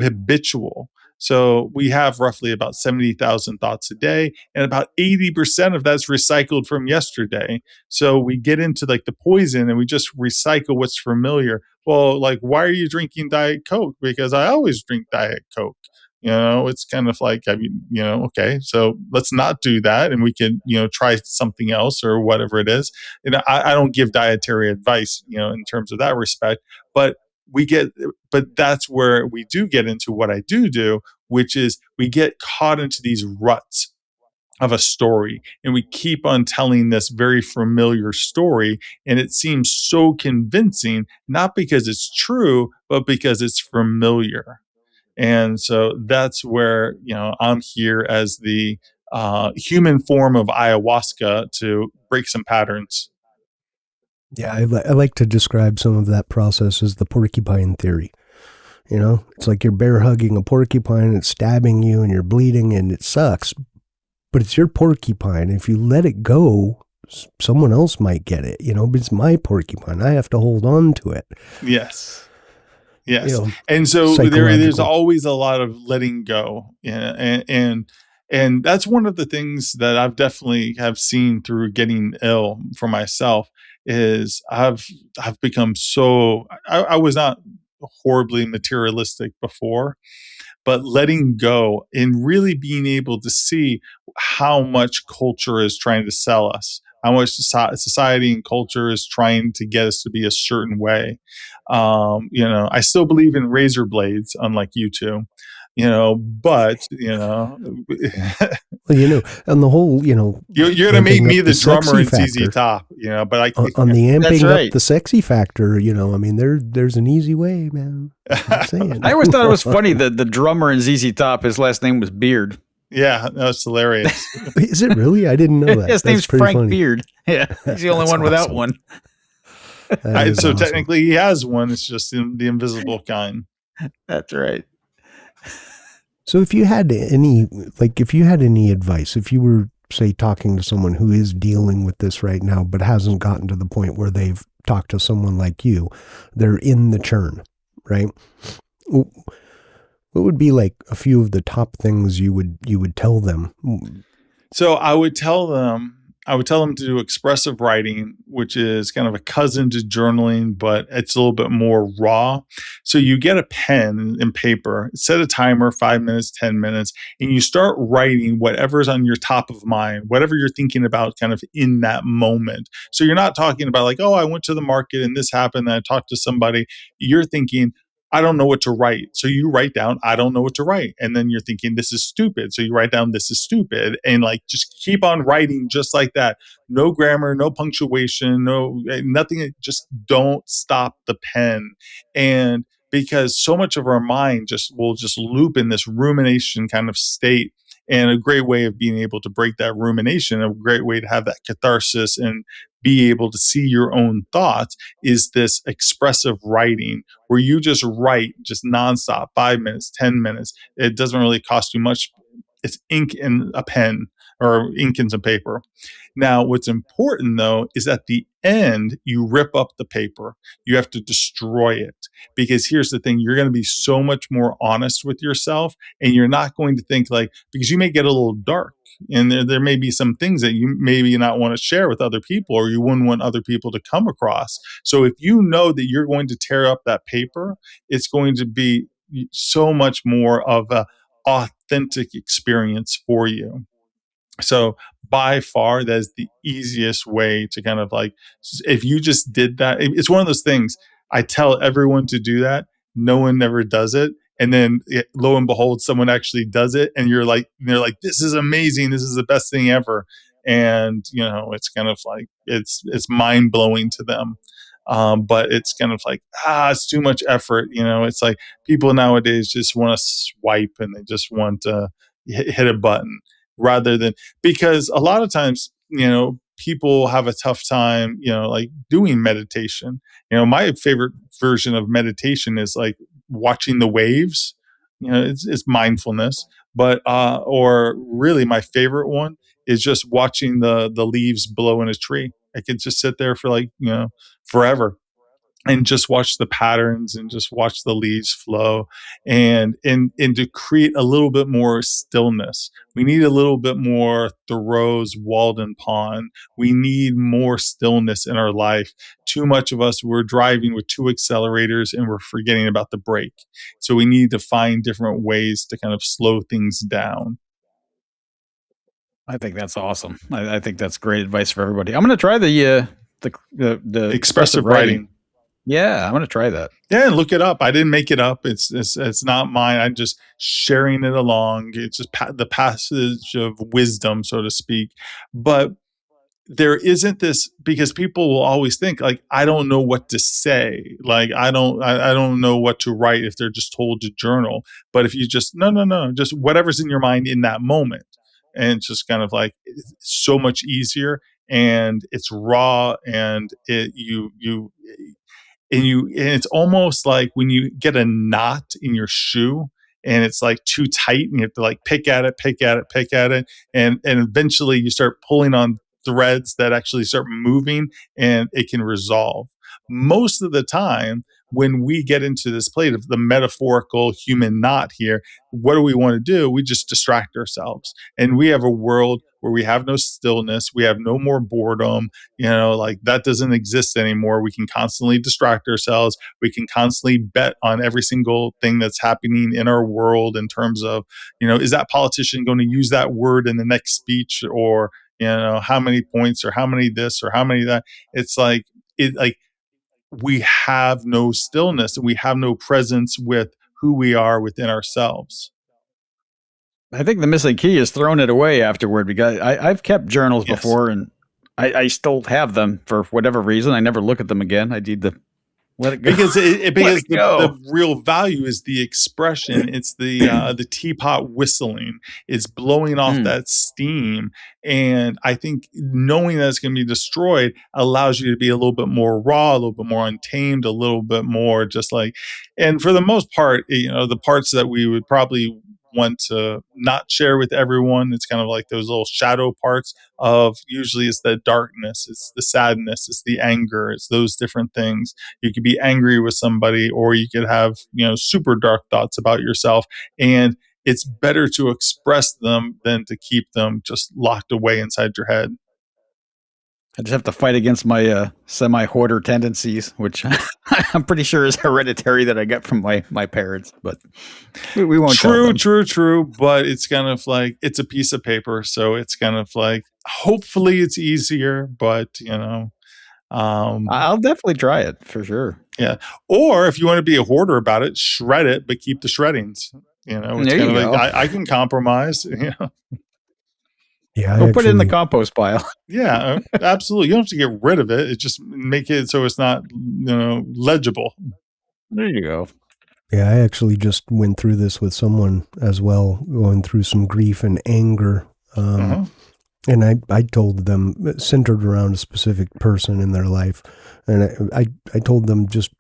A: habitual. So we have roughly about 70,000 thoughts a day, and about 80% of that's recycled from yesterday. So we get into like the poison and we just recycle what's familiar. Well, like, why are you drinking Diet Coke? Because I always drink Diet Coke. It's kind of like, I mean, okay, so let's not do that, and we can, try something else or whatever it is. I don't give dietary advice, in terms of that respect, but but that's where we do get into what I do, which is we get caught into these ruts of a story, and we keep on telling this very familiar story, and it seems so convincing, not because it's true, but because it's familiar. And so that's where, I'm here as the human form of ayahuasca to break some patterns.
C: Yeah, I like to describe some of that process as the porcupine theory. It's like you're bear hugging a porcupine, it's stabbing you and you're bleeding and it sucks, but it's your porcupine. If you let it go, someone else might get it, but it's my porcupine. I have to hold on to it.
A: Yes. And so there's always a lot of letting go. And that's one of the things that I've definitely have seen through getting ill for myself is I've become so, I was not horribly materialistic before, but letting go and really being able to see how much culture is trying to sell us, how much society and culture is trying to get us to be a certain way. I still believe in razor blades, unlike you two, but,
C: well, and the whole,
A: you're going to make me the drummer in ZZ Top, but
C: on the amping up the sexy factor, there's an easy way, man. I'm saying.
B: I always thought it was funny that the drummer in ZZ Top, his last name was Beard.
A: Yeah, that's hilarious.
C: Is it really? I didn't know that.
B: His name's Frank
C: funny.
B: Beard. Yeah, he's the only one without one.
A: So awesome. Technically he has one. It's just the invisible kind.
B: That's right.
C: So if you had any advice, if you were, say, talking to someone who is dealing with this right now, but hasn't gotten to the point where they've talked to someone like you, they're in the churn, right? What would be like a few of the top things you would tell them?
A: So I would tell them to do expressive writing, which is kind of a cousin to journaling, but it's a little bit more raw. So you get a pen and paper, set a timer, 5 minutes, 10 minutes, and you start writing whatever's on your top of mind, whatever you're thinking about kind of in that moment. So you're not talking about like, oh, I went to the market and this happened and I talked to somebody. You're thinking, I don't know what to write. So you write down, I don't know what to write. And then you're thinking, this is stupid. So you write down, this is stupid. And like, just keep on writing just like that. No grammar, no punctuation, nothing. Just don't stop the pen. And because so much of our mind will loop in this rumination kind of state. And a great way of being able to break that rumination, a great way to have that catharsis and be able to see your own thoughts is this expressive writing where you just write just nonstop, 5 minutes, 10 minutes. It doesn't really cost you much. It's ink and a pen or ink and some paper. Now, what's important though, is at the end, you rip up the paper. You have to destroy it because here's the thing, you're going to be so much more honest with yourself and you're not going to think because you may get a little dark and there may be some things that you maybe not want to share with other people or you wouldn't want other people to come across. So if you know that you're going to tear up that paper, it's going to be so much more of a authentic experience for you. So by far, that's the easiest way to kind of if you just did that, it's one of those things I tell everyone to do that. No one never does it. And then lo and behold, someone actually does it. And they're like, this is amazing. This is the best thing ever. And, it's kind of like, it's mind blowing to them. But it's kind of like, it's too much effort. It's like people nowadays just want to swipe and they just want to hit a button rather than, because a lot of times, people have a tough time, doing meditation. My favorite version of meditation is like watching the waves. It's mindfulness, but, or really my favorite one is just watching the leaves blow in a tree. I could just sit there for forever and just watch the patterns and just watch the leaves flow and to create a little bit more stillness. We need a little bit more Thoreau's Walden Pond. We need more stillness in our life. Too much of us, we're driving with 2 accelerators and we're forgetting about the brake. So we need to find different ways to kind of slow things down.
B: I think that's awesome. I think that's great advice for everybody. I'm going to try the expressive writing. Yeah, I'm going to try that.
A: Yeah, look it up. I didn't make it up. It's not mine. I'm just sharing it along. It's just the passage of wisdom, so to speak. But there isn't this, because people will always think like, I don't know what to say. Like I don't know what to write if they're just told to journal. But if you just no, just whatever's in your mind in that moment, and it's just kind of like, it's so much easier, and it's raw, and and it's almost like when you get a knot in your shoe and it's like too tight and you have to like pick at it, and eventually you start pulling on threads that actually start moving, and it can resolve. Most of the time when we get into this plate of the metaphorical human knot here, what do we want to do? We just distract ourselves, and we have a world where we have no stillness, we have no more boredom, like that doesn't exist anymore. We can constantly distract ourselves. We can constantly bet on every single thing that's happening in our world in terms of, is that politician going to use that word in the next speech, or, how many points, or how many this, or how many that. It's like, we have no stillness, and we have no presence with who we are within ourselves.
B: I think the missing key is throwing it away afterward, because I've kept journals before, and I still have them for whatever reason. I never look at them again. I need to let it go.
A: Because the real value is the expression. It's the teapot whistling. It's blowing off that steam. And I think knowing that it's going to be destroyed allows you to be a little bit more raw, a little bit more untamed, a little bit more just like, and for the most part, the parts that we would probably want to not share with everyone, it's kind of like those little shadow parts of, usually it's the darkness, it's the sadness, it's the anger, it's those different things. You could be angry with somebody, or you could have, super dark thoughts about yourself, and it's better to express them than to keep them just locked away inside your head.
B: I just have to fight against my semi-hoarder tendencies, which I'm pretty sure is hereditary, that I get from my parents. But we won't.
A: True. But it's kind of like, it's a piece of paper, so it's kind of like, hopefully it's easier. But
B: I'll definitely try it for sure.
A: Yeah. Or if you want to be a hoarder about it, shred it, but keep the shreddings. It's
B: there
A: kind
B: you
A: of
B: go.
A: like, I can compromise.
C: Yeah,
B: we'll put it in the compost pile.
A: Yeah, absolutely. You don't have to get rid of it. It just make it so it's not, legible.
B: There you go.
C: Yeah, I actually just went through this with someone as well, going through some grief and anger. And I told them, centered around a specific person in their life, and I told them, just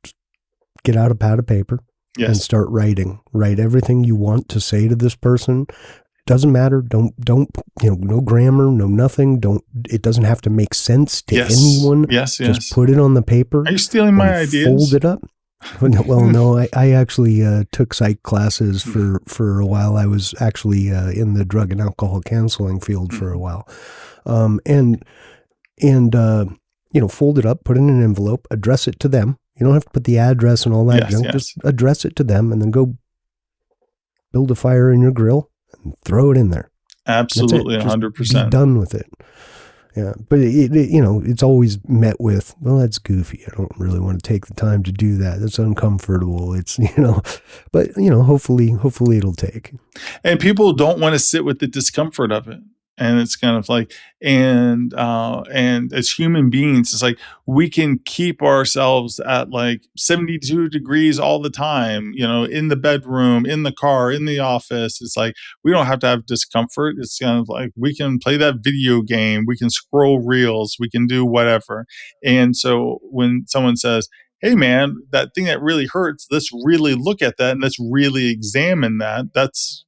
C: get out a pad of paper and start writing. Write everything you want to say to this person. Doesn't matter. Don't no grammar, no nothing. It doesn't have to make sense to anyone. Just put it on the paper.
A: Are you stealing my ideas?
C: Fold it up. Well, no, I actually took psych classes for a while. I was actually in the drug and alcohol counseling field for a while. And fold it up, put it in an envelope, address it to them. You don't have to put the address and all that junk. Just address it to them, and then go build a fire in your grill and throw it in there.
A: Absolutely, 100%.
C: Be done with it. Yeah, but it's always met with, well, that's goofy. I don't really want to take the time to do that. That's uncomfortable. It's but hopefully it'll take.
A: And people don't want to sit with the discomfort of it. And it's kind of like, and as human beings, it's like, we can keep ourselves at like 72 degrees all the time, in the bedroom, in the car, in the office. It's like, we don't have to have discomfort. It's kind of like, we can play that video game, we can scroll reels, we can do whatever. And so when someone says, hey man, that thing that really hurts, let's really look at that and let's really examine that. That's,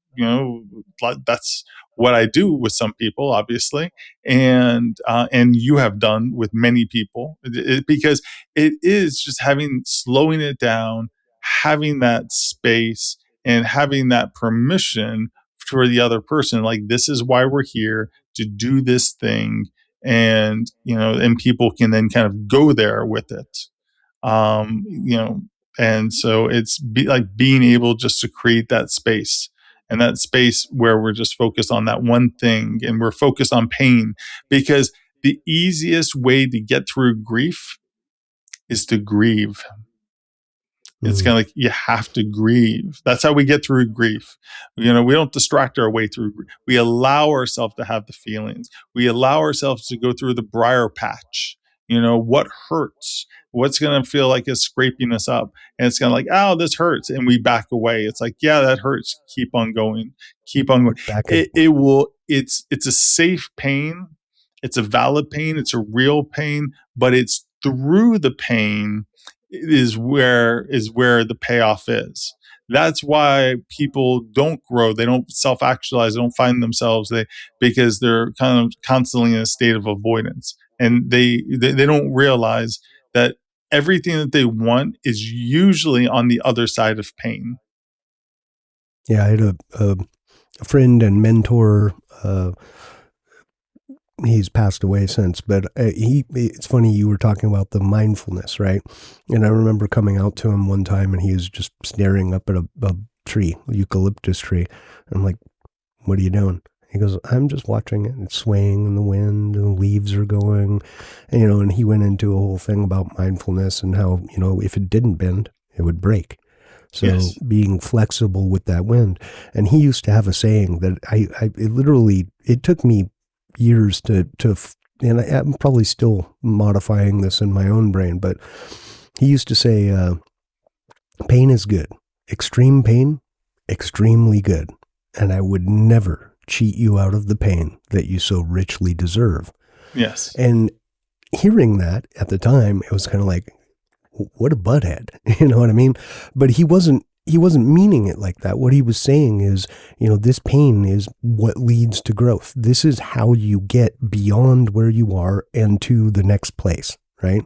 A: that's what I do with some people, obviously, and you have done with many people, because it is just slowing it down, having that space, and having that permission for the other person. Like, this is why we're here, to do this thing, and and people can then kind of go there with it, and so it's like being able just to create that space. And that space where we're just focused on that one thing, and we're focused on pain, because the easiest way to get through grief is to grieve. It's kind of like you have to grieve. That's how we get through grief. We don't distract our way through grief. We allow ourselves to have the feelings. We allow ourselves to go through the briar patch. What hurts? What's going to feel like it's scraping us up? And it's kind of like, oh, this hurts. And we back away. It's like, yeah, that hurts. Keep on going. Keep on going. It's a safe pain. It's a valid pain. It's a real pain, but it's through the pain is where the payoff is. That's why people don't grow. They don't self-actualize. They don't find themselves. Because they're kind of constantly in a state of avoidance, and they don't realize that everything that they want is usually on the other side of pain.
C: Yeah, I had a friend and mentor. He's passed away since, but it's funny you were talking about the mindfulness, right? And I remember coming out to him one time and he was just staring up at a tree, a eucalyptus tree. I'm like, what are you doing? He goes, I'm just watching it. It's swaying in the wind and the leaves are going, and he went into a whole thing about mindfulness and how, if it didn't bend, it would break. So yes. Being flexible with that wind. And he used to have a saying that it took me years to and I'm probably still modifying this in my own brain, but he used to say, pain is good. Extreme pain, extremely good. And I would never cheat you out of the pain that you so richly deserve.
A: Yes.
C: And hearing that at the time, it was kind of like, what a butthead. You know what I mean? But he wasn't meaning it like that. What he was saying is, this pain is what leads to growth. This is how you get beyond where you are and to the next place, right?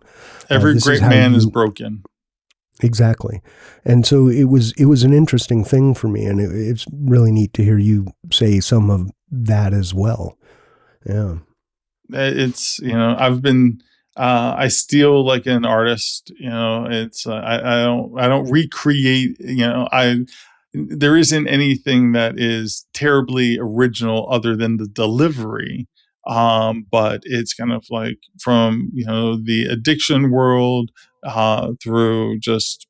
A: Every great man is broken.
C: Exactly. And so it was an interesting thing for me. And it's really neat to hear you say some of that as well. Yeah.
A: It's, I've been, I steal like an artist, it's, I don't recreate, there isn't anything that is terribly original other than the delivery. But it's kind of like from, the addiction world, through just,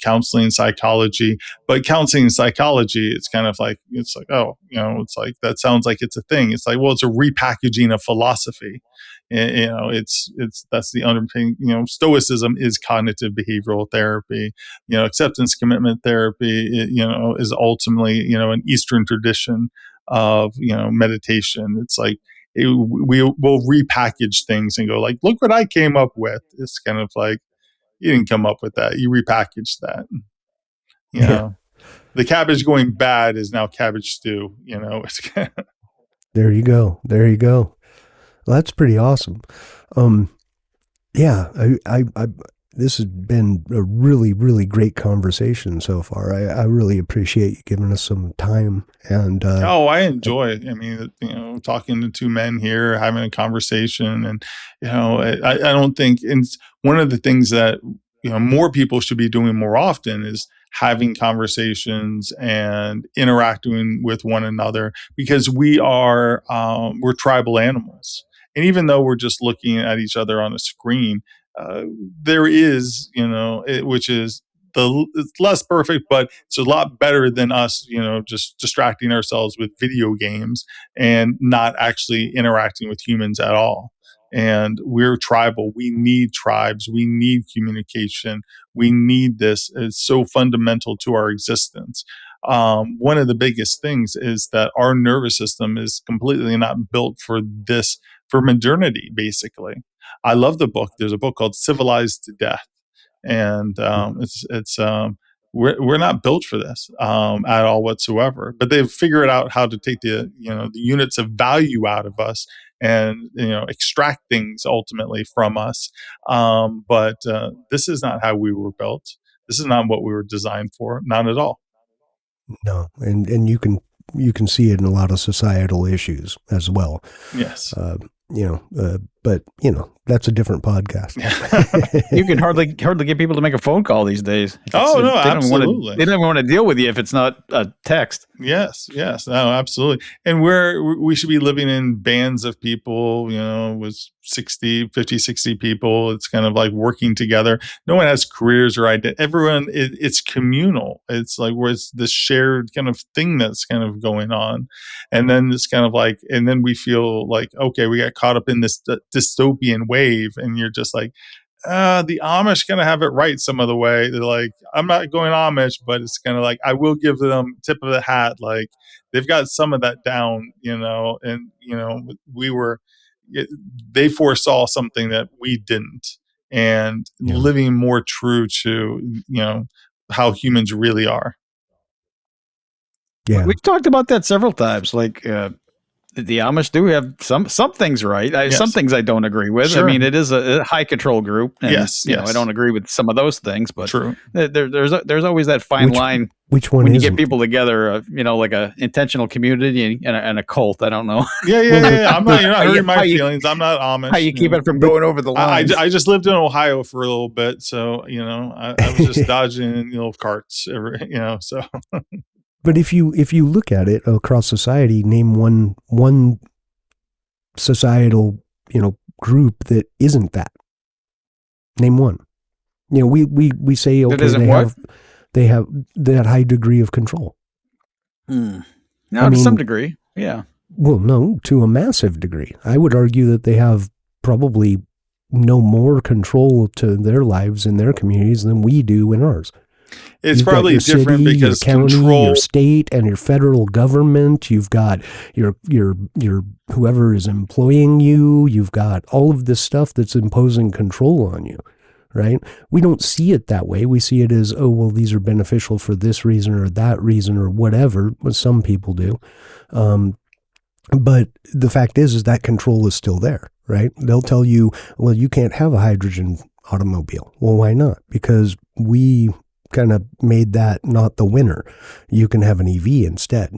A: counseling psychology, but counseling psychology, it's kind of like, oh, it's like, that sounds like it's a thing. It's like, well, it's a repackaging of philosophy. It's that's the underpinning. Stoicism is cognitive behavioral therapy. Acceptance commitment therapy, is ultimately, an Eastern tradition of, meditation. It's like, we will repackage things and go like, look what I came up with. It's kind of like, you didn't come up with that. You repackaged that. The cabbage going bad is now cabbage stew.
C: There you go. Well, that's pretty awesome. Yeah, I this has been a really, really great conversation so far. I really appreciate you giving us some time. And
A: I enjoy it. I mean, talking to two men here, having a conversation, and I don't think it's one of the things that more people should be doing more often is having conversations and interacting with one another, because we're tribal animals. And even though we're just looking at each other on a screen, there is, which is it's less perfect, but it's a lot better than us, just distracting ourselves with video games and not actually interacting with humans at all. And we're tribal. We need tribes. We need communication. We need this. It's so fundamental to our existence. One of the biggest things is that our nervous system is completely not built for this, for modernity, basically. I love the book. There's a book called Civilized to Death. And we're not built for this at all whatsoever. But they've figured out how to take the units of value out of us and extract things ultimately from us. But this is not how we were built. This is not what we were designed for. Not at all.
C: No, and you can see it in a lot of societal issues as well.
A: Yes.
C: But that's a different podcast.
B: You can hardly get people to make a phone call these days.
A: No,
B: they
A: absolutely.
B: They don't even want to deal with you if it's not a text.
A: Yes, no, absolutely. And we should be living in bands of people, with 50, 60 people. It's kind of like working together. No one has careers or identity. Everyone, it's communal. It's like where it's this shared kind of thing that's kind of going on. And then it's kind of like, and then we feel like, okay, we got caught up in this dystopian wave, and you're just like, the Amish kind of have it right some of the way. They're like, I'm not going Amish, but it's kind of like, I will give them tip of the hat. Like they've got some of that down, and, they foresaw something that we didn't, and living more true to, how humans really are.
B: Yeah. We've talked about that several times. Like, the Amish do have some things right. Yes. Some things I don't agree with. Sure. I mean, it is a high control group. And, yes. I don't agree with some of those things, but true. There's always that fine line.
C: Which one?
B: When you get people together, like a intentional community and a cult. I don't know.
A: Yeah. I'm not. You're not hurting my feelings. I'm not Amish.
B: How you keep it from going over the line?
A: I just lived in Ohio for a little bit, so I was just dodging carts. So.
C: But if you look at it across society, name one societal group that isn't that. Name one. We say okay, they have that high degree of control.
B: No, to some degree, yeah.
C: Well, no, to a massive degree. I would argue that they have probably no more control to their lives in their communities than we do in ours.
A: It's probably different
C: city,
A: because
C: your county,
A: control,
C: your state, and your federal government. You've got your whoever is employing you. You've got all of this stuff that's imposing control on you, right? We don't see it that way. We see it as, oh, well, these are beneficial for this reason or that reason or whatever. What some people do, but the fact is that control is still there, right? They'll tell you, well, you can't have a hydrogen automobile. Well, why not? Because we kind of made that not the winner. You can have an EV instead.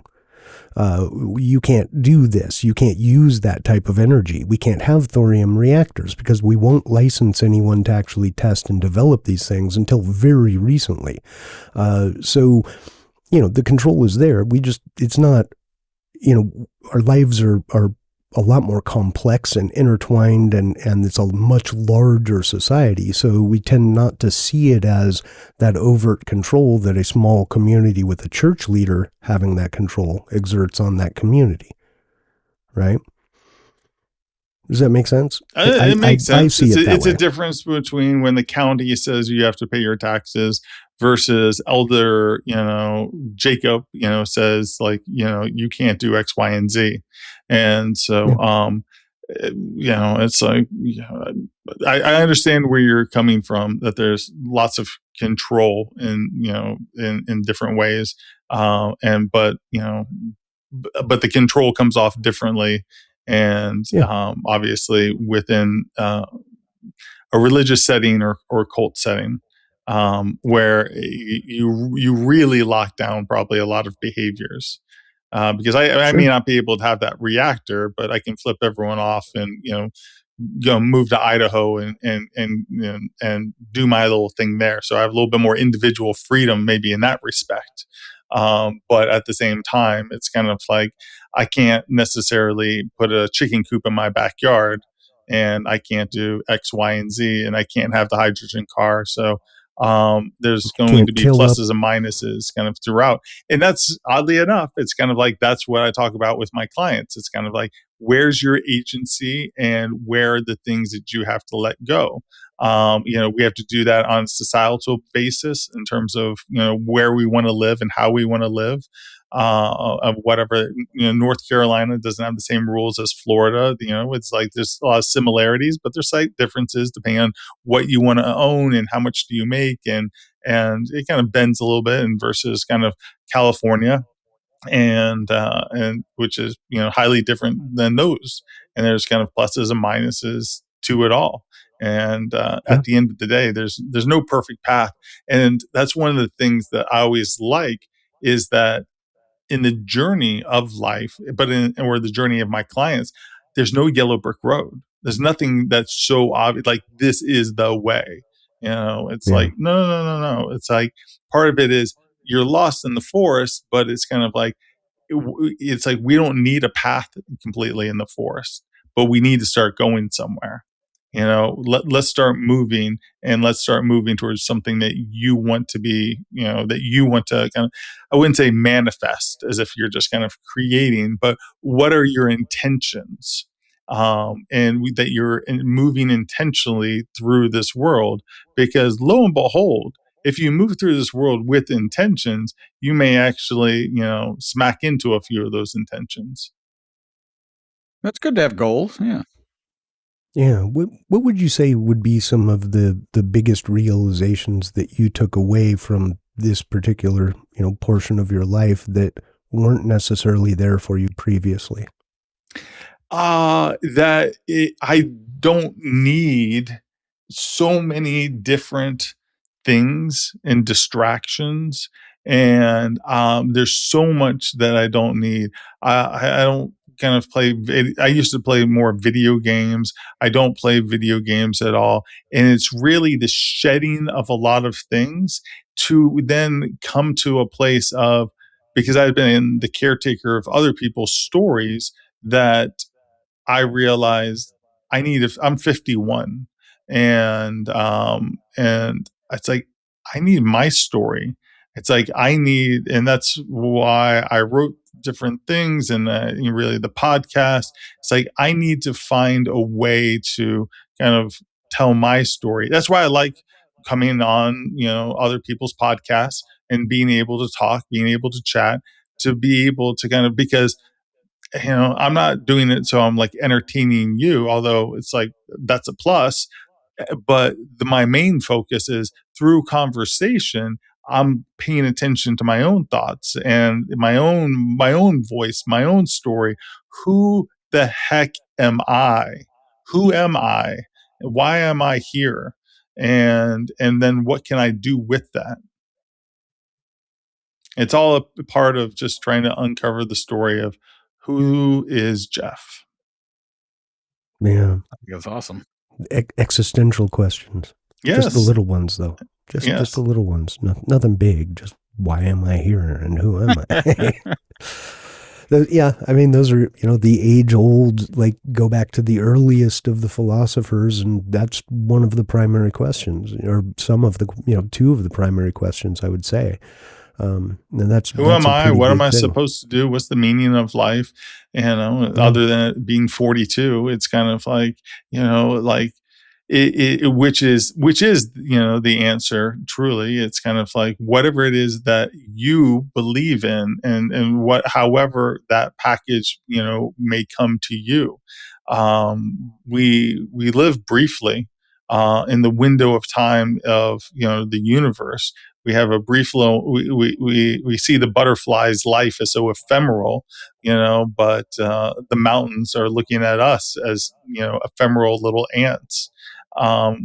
C: You can't do this. You can't use that type of energy. We can't have thorium reactors because we won't license anyone to actually test and develop these things until very recently. So, the control is there. It's not, our lives are a lot more complex and intertwined, and it's a much larger society. So we tend not to see it as that overt control that a small community with a church leader having that control exerts on that community. Right? Does that make sense?
A: It makes sense.
C: I see
A: it's a difference between when the county says you have to pay your taxes versus elder, Jacob, says like, you can't do X, Y, and Z. And so, it's like, I understand where you're coming from, that there's lots of control in different ways. But the control comes off differently. And obviously within a religious setting or cult setting, where you really lock down probably a lot of behaviors, because I may not be able to have that reactor, but I can flip everyone off and move to Idaho and do my little thing there. So I have a little bit more individual freedom, maybe in that respect. But at the same time, it's kind of like I can't necessarily put a chicken coop in my backyard, and I can't do X, Y, and Z, and I can't have the hydrogen car. So there's going to be pluses and minuses kind of throughout. And that's, oddly enough, it's kind of like, that's what I talk about with my clients. It's kind of like, where's your agency and where are the things that you have to let go? We have to do that on a societal basis in terms of, where we want to live and how we want to live. Of whatever, North Carolina doesn't have the same rules as Florida. It's like there's a lot of similarities, but there's slight differences depending on what you want to own and how much do you make, and it kind of bends a little bit. And versus kind of California, and which is highly different than those. And there's kind of pluses and minuses to it all. And at the end of the day, there's no perfect path. And that's one of the things that I always like, is that in the journey of life, or the journey of my clients, there's no yellow brick road. There's nothing that's so obvious, like this is the way. It's like, no. It's like part of it is you're lost in the forest, but it's kind of like, it's like we don't need a path completely in the forest, but we need to start going somewhere. Let's start moving, and let's start moving towards something that you want to be, that you want to kind of, I wouldn't say manifest as if you're just kind of creating, but what are your intentions? That you're moving intentionally through this world, because lo and behold, if you move through this world with intentions, you may actually, smack into a few of those intentions.
B: That's good to have goals. Yeah.
C: Yeah. What would you say would be some of the biggest realizations that you took away from this particular, portion of your life that weren't necessarily there for you previously?
A: I don't need so many different things and distractions, and there's so much that I don't need. I don't kind of play. I used to play more video games. I don't play video games at all, and it's really the shedding of a lot of things to then come to a place of, because I've been the caretaker of other people's stories, that I realized I'm 51, and it's like, I need my story. It's like and that's why I wrote different things, and really the podcast. It's like, I need to find a way to kind of tell my story. That's why I like coming on, other people's podcasts and being able to talk, being able to chat, to be able to kind of, because I'm not doing it so I'm like entertaining you, although it's like that's a plus. But my main focus is through conversation. I'm paying attention to my own thoughts and my own voice, my own story. Who the heck am I? Who am I? Why am I here? And then what can I do with that? It's all a part of just trying to uncover the story of who is Jeff.
C: Yeah.
B: I think that's awesome.
C: Existential questions.
A: Yes.
C: Just the little ones, though. Just the little ones. Nothing big. Just why am I here and who am I? Yeah, I mean, those are, the age-old, like, go back to the earliest of the philosophers, and that's one of the primary questions, or some of the, two of the primary questions, I would say. And that's
A: who am I? What am I
C: thing.
A: supposed to do? What's the meaning of life? Other than it being 42, it's kind of like, like which is the answer. Truly, it's kind of like whatever it is that you believe in, and however that package may come to you. We live briefly in the window of time of the universe. We have a brief little. We see the butterfly's life as so ephemeral, but the mountains are looking at us as ephemeral little ants,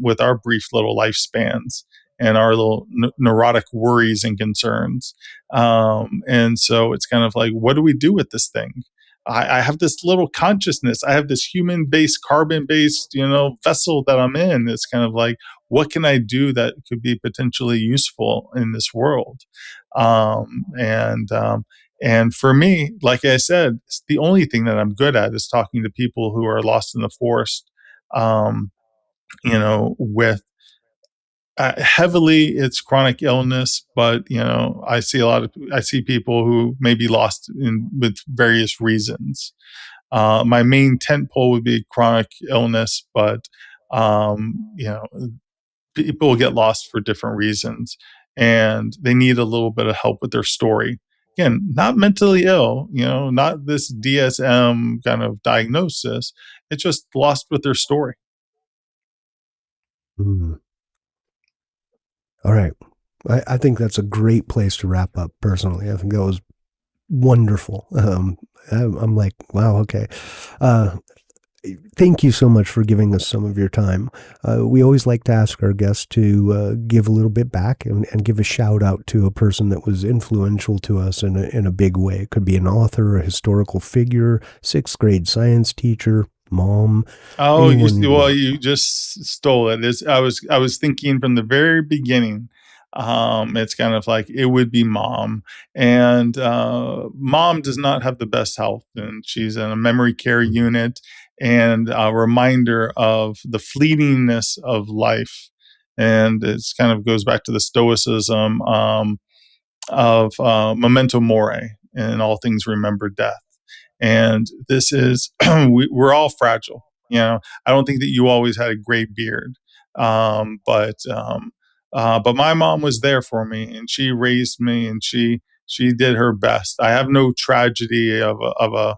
A: with our brief little lifespans and our little neurotic worries and concerns. And so it's kind of like, what do we do with this thing? I have this little consciousness. I have this human-based, carbon-based, vessel that I'm in. It's kind of like, what can I do that could be potentially useful in this world? And for me, like I said, it's the only thing that I'm good at is talking to people who are lost in the forest. With heavily it's chronic illness, but I see people who may be lost with various reasons. My main tent pole would be chronic illness, but people get lost for different reasons, and they need a little bit of help with their story. Again, not mentally ill, not this DSM kind of diagnosis. It's just lost with their story.
C: All right. I think that's a great place to wrap up, personally. I think that was wonderful. I'm like, wow, okay. Thank you so much for giving us some of your time. We always like to ask our guests to give a little bit back and give a shout out to a person that was influential to us in a big way. It could be an author, a historical figure, 6th grade science teacher, mom?
A: Oh,
C: Anyone
A: you just stole it. I was thinking from the very beginning. It's kind of like it would be mom, and mom does not have the best health, and she's in a memory care unit, and a reminder of the fleetingness of life, and it's kind of goes back to the stoicism of memento mori, and all things remember death. And this is we're all fragile. I don't think that you always had a gray beard, but my mom was there for me, and she raised me, and she did her best. I have no tragedy of a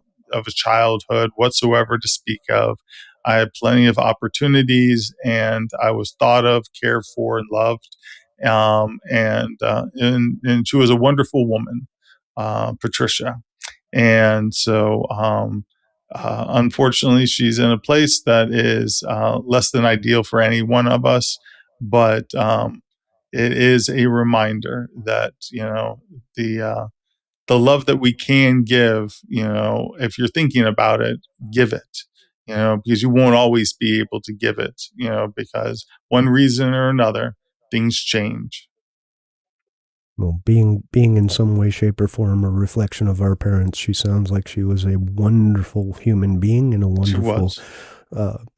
A: childhood whatsoever to speak of. I had plenty of opportunities, and I was thought of, cared for, and loved. And she was a wonderful woman, Patricia. And so, unfortunately, she's in a place that is less than ideal for any one of us. But it is a reminder that the love that we can give, if you're thinking about it, give it. Because you won't always be able to give it. Because one reason or another, things change.
C: Well, being in some way, shape, or form a reflection of our parents, she sounds like she was a wonderful human being and a wonderful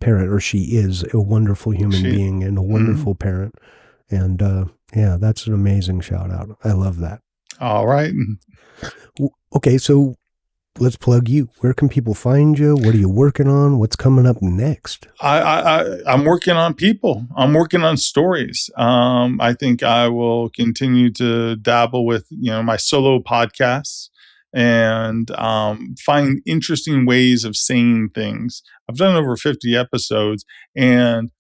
C: parent, or she is a wonderful human being and a wonderful parent. And yeah, that's an amazing shout out. I love that.
A: All right.
C: Okay, so let's plug you. Where can people find you? What are you working on? What's coming up next?
A: I'm working on people. I'm working on stories. I think I will continue to dabble with, my solo podcasts and find interesting ways of saying things. I've done over 50 episodes, and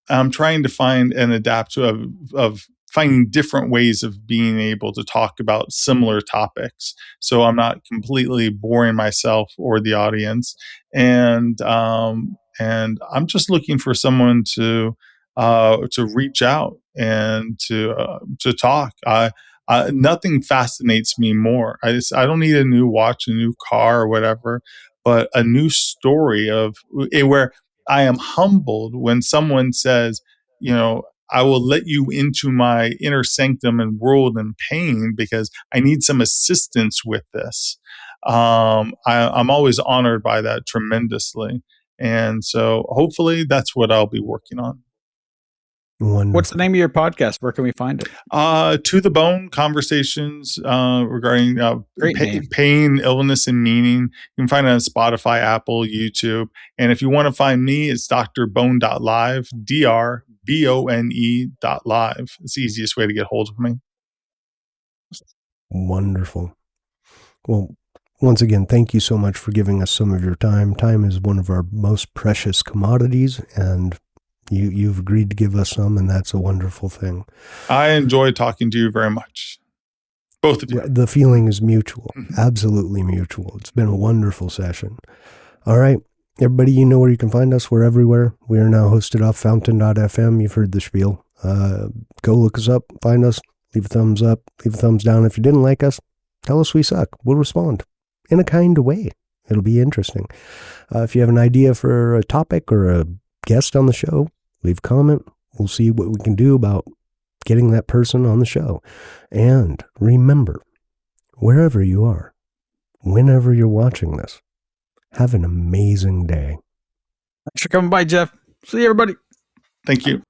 A: I'm trying to find and adapt of finding different ways of being able to talk about similar topics, so I'm not completely boring myself or the audience. And I'm just looking for someone to reach out and to talk. Nothing fascinates me more. I don't need a new watch, a new car, or whatever, but a new story of where I am humbled when someone says, I will let you into my inner sanctum and world and pain because I need some assistance with this. I'm always honored by that tremendously. And so hopefully that's what I'll be working on.
C: Wonderful.
B: What's the name of your podcast? Where can we find it?
A: To the Bone Conversations regarding pain, illness, and meaning. You can find it on Spotify, Apple, YouTube. And if you want to find me, it's drbone.live, DRBONE.live. It's the easiest way to get hold of me.
C: Wonderful. Well, once again, thank you so much for giving us some of your time. Time is one of our most precious commodities, and you've agreed to give us some, and that's a wonderful thing.
A: I enjoy talking to you very much. Both of you.
C: The feeling is mutual. Absolutely mutual. It's been a wonderful session. All right. Everybody, you know where you can find us. We're everywhere. We are now hosted off fountain.fm. You've heard the spiel. Go look us up, find us, leave a thumbs up, leave a thumbs down. If you didn't like us, tell us we suck. We'll respond in a kind way. It'll be interesting. If you have an idea for a topic or a guest on the show, leave a comment. We'll see what we can do about getting that person on the show. And remember, wherever you are, whenever you're watching this, have an amazing day.
B: Thanks for coming by, Jeff. See you, everybody.
A: Thank you.